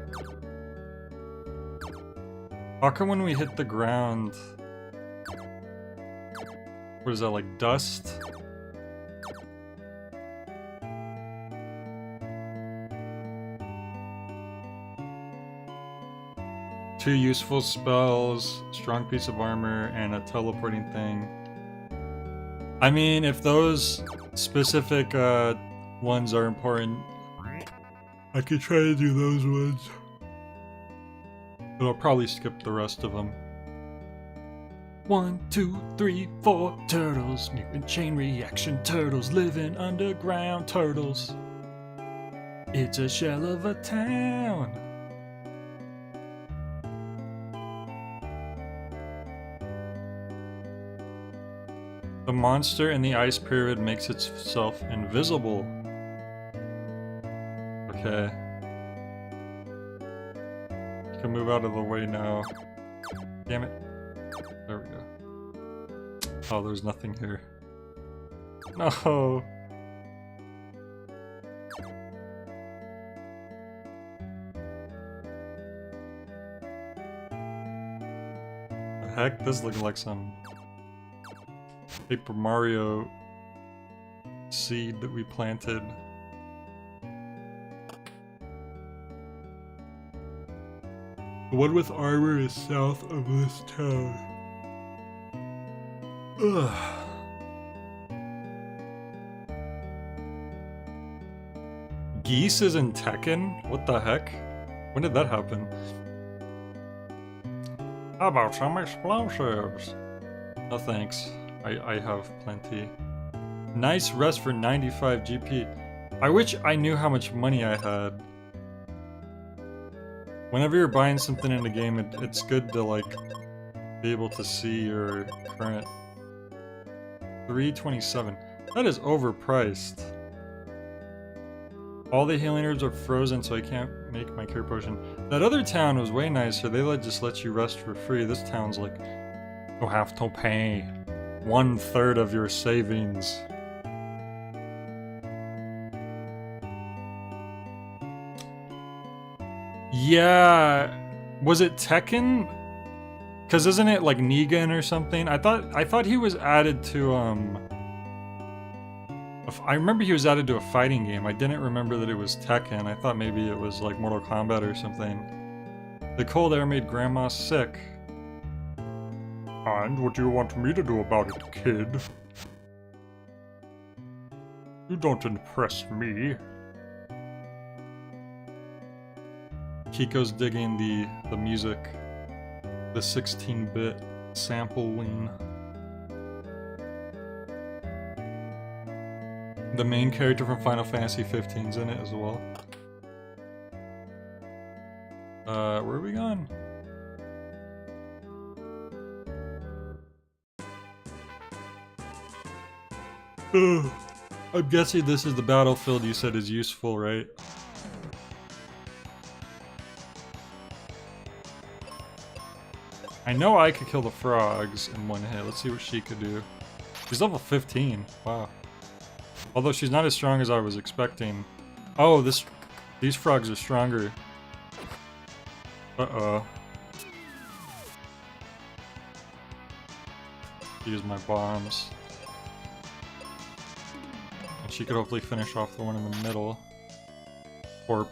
How come when we hit the ground... What is that, like dust? Two useful spells, strong piece of armor, and a teleporting thing. I mean, if those specific ones are important, I could try to do those ones. But I'll probably skip the rest of them. 1, 2, 3, 4 turtles, mutant chain reaction turtles, living underground turtles. It's a shell of a town. The monster in the ice pyramid makes itself invisible. Okay. You can move out of the way now. Damn it. There we go. Oh, there's nothing here. No. The heck? This looks like some Paper Mario seed that we planted. The one with armor is south of this town. Ugh. Geese is in Tekken? What the heck? When did that happen? How about some explosives? No thanks. I have plenty. Nice rest for 95 GP. I wish I knew how much money I had. Whenever you're buying something in the game, it's good to like be able to see your current. 327. That is overpriced. All the healing herbs are frozen, so I can't make my cure potion. That other town was way nicer. They just let you rest for free. This town's like, you have to pay 1/3 of your savings. Yeah, was it Tekken? Cause isn't it like Negan or something? I thought he was added to I remember he was added to a fighting game. I didn't remember that it was Tekken. I thought maybe it was like Mortal Kombat or something. The cold air made Grandma sick. And what do you want me to do about it, kid? You don't impress me. Kiko's digging the music. The 16-bit sampling. The main character from Final Fantasy 15's in it as well. Where are we going? I'm guessing this is the battlefield you said is useful, right? I know I could kill the frogs in one hit. Let's see what she could do. She's level 15. Wow. Although she's not as strong as I was expecting. Oh, these frogs are stronger. Uh-oh. Use my bombs. And she could hopefully finish off the one in the middle. Or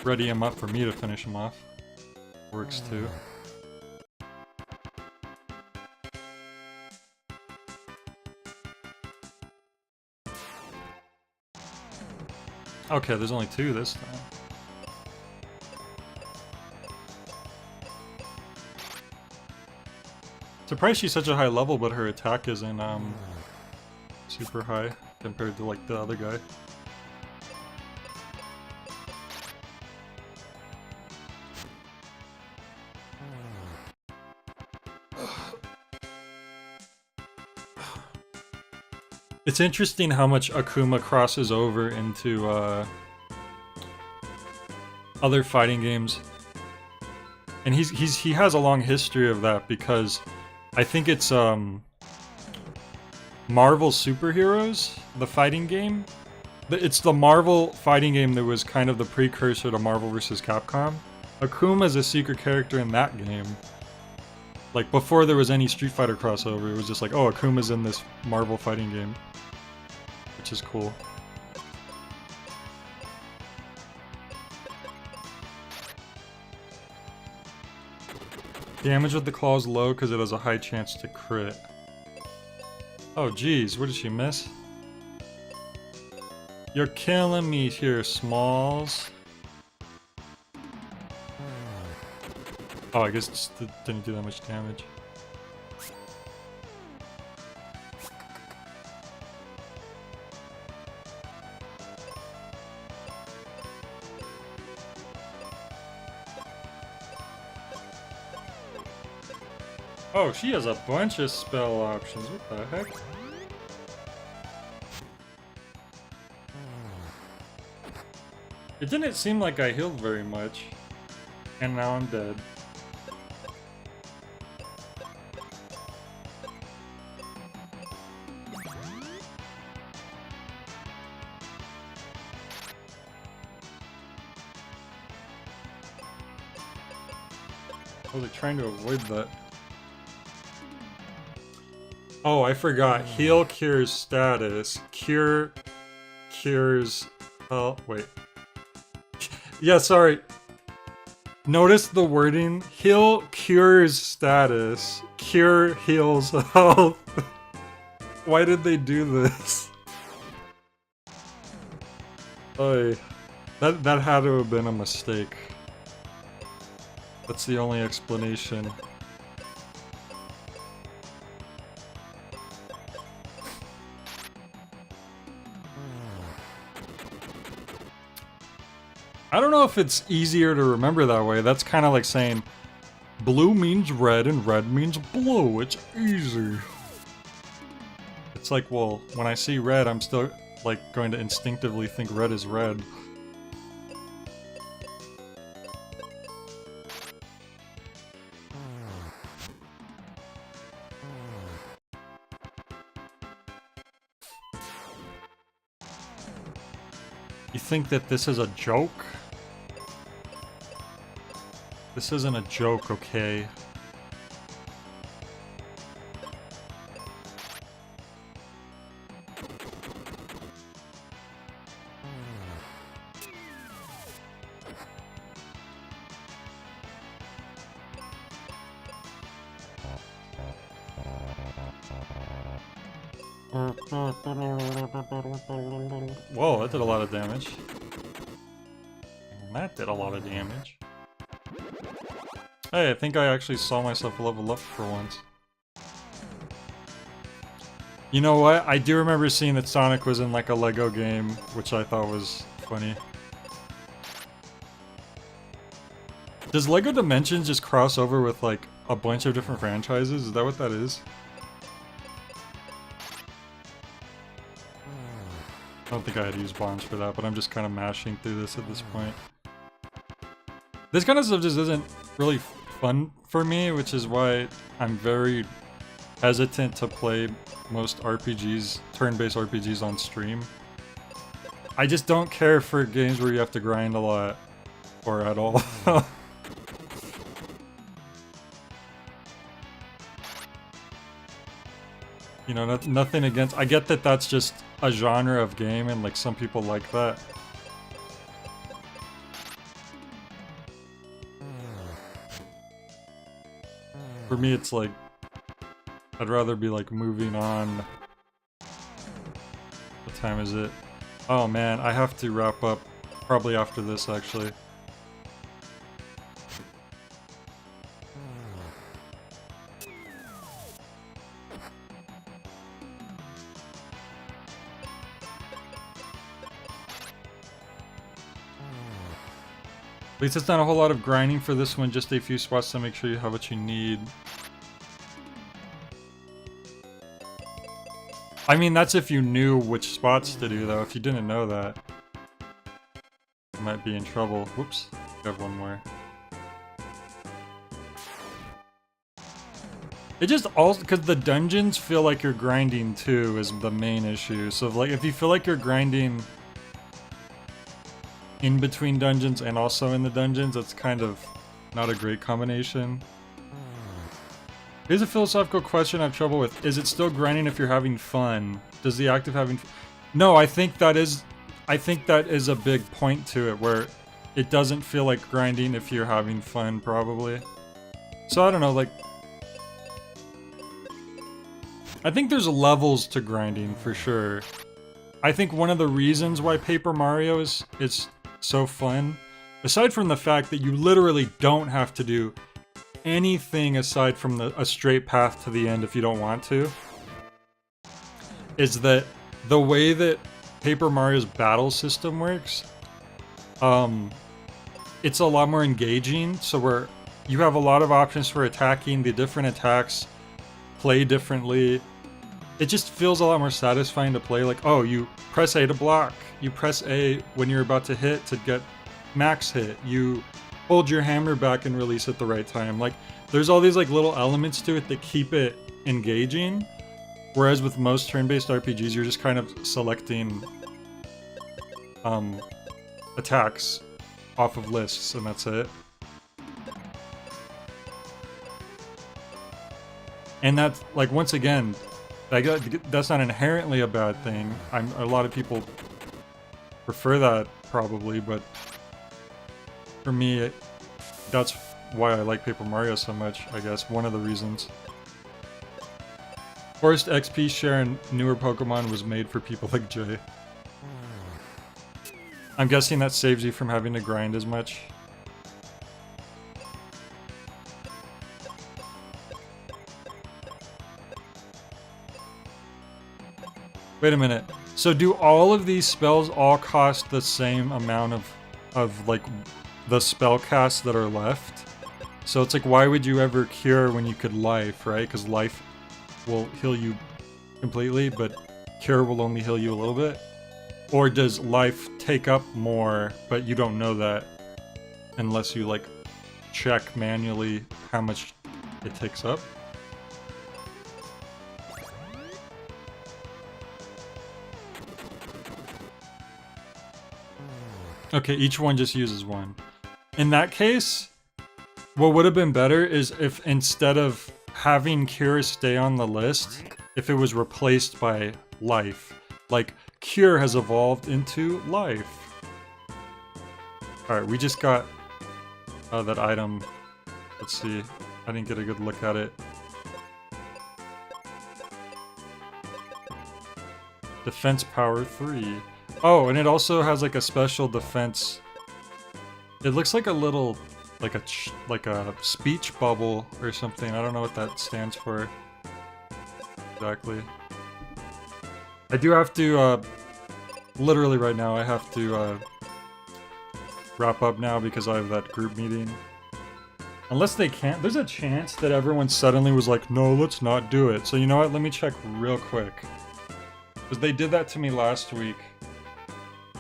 ready him up for me to finish him off. Works too. Okay, there's only two this time. Surprised she's such a high level, but her attack isn't super high compared to like the other guy. It's interesting how much Akuma crosses over into other fighting games, and he has a long history of that because I think it's Marvel Superheroes, the fighting game. It's the Marvel fighting game that was kind of the precursor to Marvel vs. Capcom. Akuma is a secret character in that game. Like before there was any Street Fighter crossover, it was just like, oh, Akuma's in this Marvel fighting game. Which is cool. Damage with the claw is low because it has a high chance to crit. Oh geez, what did she miss? You're killing me here, Smalls. Oh, I guess it just didn't do that much damage. Oh, she has a bunch of spell options. What the heck? It didn't seem like I healed very much. And now I'm dead. I was like trying to avoid that. Oh, I forgot. Heal cures status. Cure cures. Oh, wait. Yeah, sorry. Notice the wording. Heal cures status. Cure heals health. Why did they do this? Oy. That had to have been a mistake. That's the only explanation. I don't know if it's easier to remember that way. That's kind of like saying blue means red and red means blue. It's easy. It's like, well, when I see red, I'm still like going to instinctively think red is red. You think that this is a joke? This isn't a joke, okay? Whoa, that did a lot of damage. That did a lot of damage. Hey, I think I actually saw myself level up for once. You know what? I do remember seeing that Sonic was in like a Lego game, which I thought was funny. Does Lego Dimensions just cross over with like a bunch of different franchises? Is that what that is? I don't think I had to use bombs for that, but I'm just kind of mashing through this at this point. This kind of stuff just isn't really fun for me, which is why I'm very hesitant to play most RPGs, turn-based RPGs on stream. I just don't care for games where you have to grind a lot, or at all. You know, nothing against... I get that that's just a genre of game, and like some people like that. For me, it's like, I'd rather be like moving on. What time is it? Oh man, I have to wrap up probably after this actually. At least it's not a whole lot of grinding for this one, just a few spots to make sure you have what you need. I mean, that's if you knew which spots to do, though. If you didn't know that, you might be in trouble. Whoops, I have one more. It just also, because the dungeons feel like you're grinding too, is the main issue. So like, if you feel like you're grinding in between dungeons and also in the dungeons, it's kind of not a great combination. Here's a philosophical question I have trouble with. Is it still grinding if you're having fun? Does the act of having No, I think that is a big point to it, where it doesn't feel like grinding if you're having fun, probably. So I don't know, like, I think there's levels to grinding for sure. I think one of the reasons why Paper Mario is so fun, aside from the fact that you literally don't have to do anything aside from a straight path to the end if you don't want to, is that the way that Paper Mario's battle system works, it's a lot more engaging. So where you have a lot of options for attacking. The different attacks play differently. It just feels a lot more satisfying to play. Like, oh, you press A to block. You press A when you're about to hit to get max hit. You hold your hammer back and release at the right time. Like, there's all these like little elements to it that keep it engaging. Whereas with most turn-based RPGs, you're just kind of selecting attacks off of lists, and that's it. And that's, like, once again, that's not inherently a bad thing. A lot of people prefer that, probably, but for me, that's why I like Paper Mario so much, I guess. One of the reasons. Forced XP share in newer Pokemon was made for people like Jay. I'm guessing that saves you from having to grind as much. Wait a minute. So do all of these spells all cost the same amount of like the spell casts that are left? So it's like, why would you ever cure when you could life, right? Because life will heal you completely, but cure will only heal you a little bit? Or does life take up more, but you don't know that unless you like check manually how much it takes up? Okay, each one just uses one. In that case, what would have been better is if instead of having Cure stay on the list, if it was replaced by Life. Like, Cure has evolved into Life. Alright, we just got that item. Let's see. I didn't get a good look at it. Defense power 3. Oh, and it also has like a special defense. It looks like a little, like a speech bubble or something. I don't know what that stands for exactly. I do have to, literally right now, I have to wrap up now because I have that group meeting. Unless they can't, there's a chance that everyone suddenly was like, no, let's not do it. So you know what? Let me check real quick. Because they did that to me last week,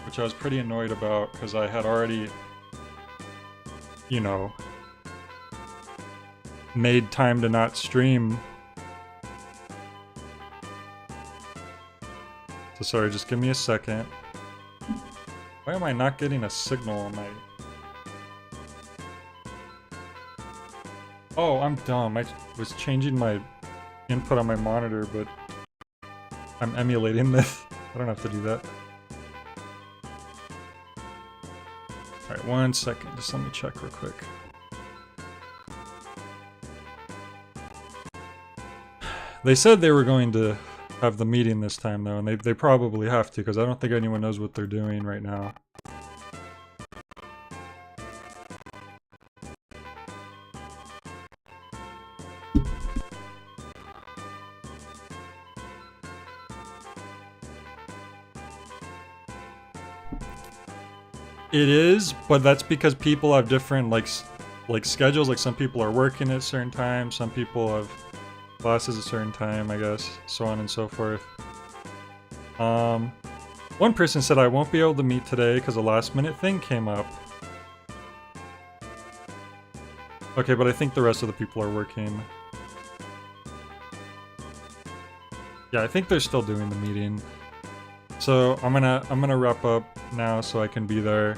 which I was pretty annoyed about because I had already, you know, made time to not stream. So sorry, just give me a second. Why am I not getting a signal on my... Oh, I'm dumb. I was changing my input on my monitor, but I'm emulating this. I don't have to do that. Alright, 1 second. Just let me check real quick. They said they were going to have the meeting this time, though, and they probably have to, because I don't think anyone knows what they're doing right now. It is, but that's because people have different like schedules. Like some people are working at certain times, some people have classes at a certain time, I guess, so on and so forth. One person said I won't be able to meet today because a last minute thing came up. Okay, but I think the rest of the people are working. Yeah, I think they're still doing the meeting. So I'm gonna wrap up now so I can be there.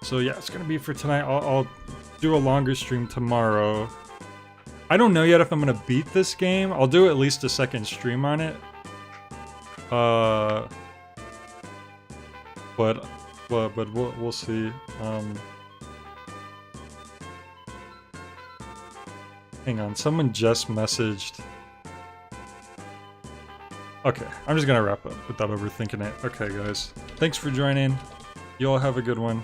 So yeah, it's gonna be for tonight. I'll do a longer stream tomorrow. I don't know yet if I'm gonna beat this game. I'll do at least a second stream on it. But we'll see. Hang on, someone just messaged. Okay, I'm just gonna wrap up without overthinking it. Okay, guys. Thanks for joining. You all have a good one.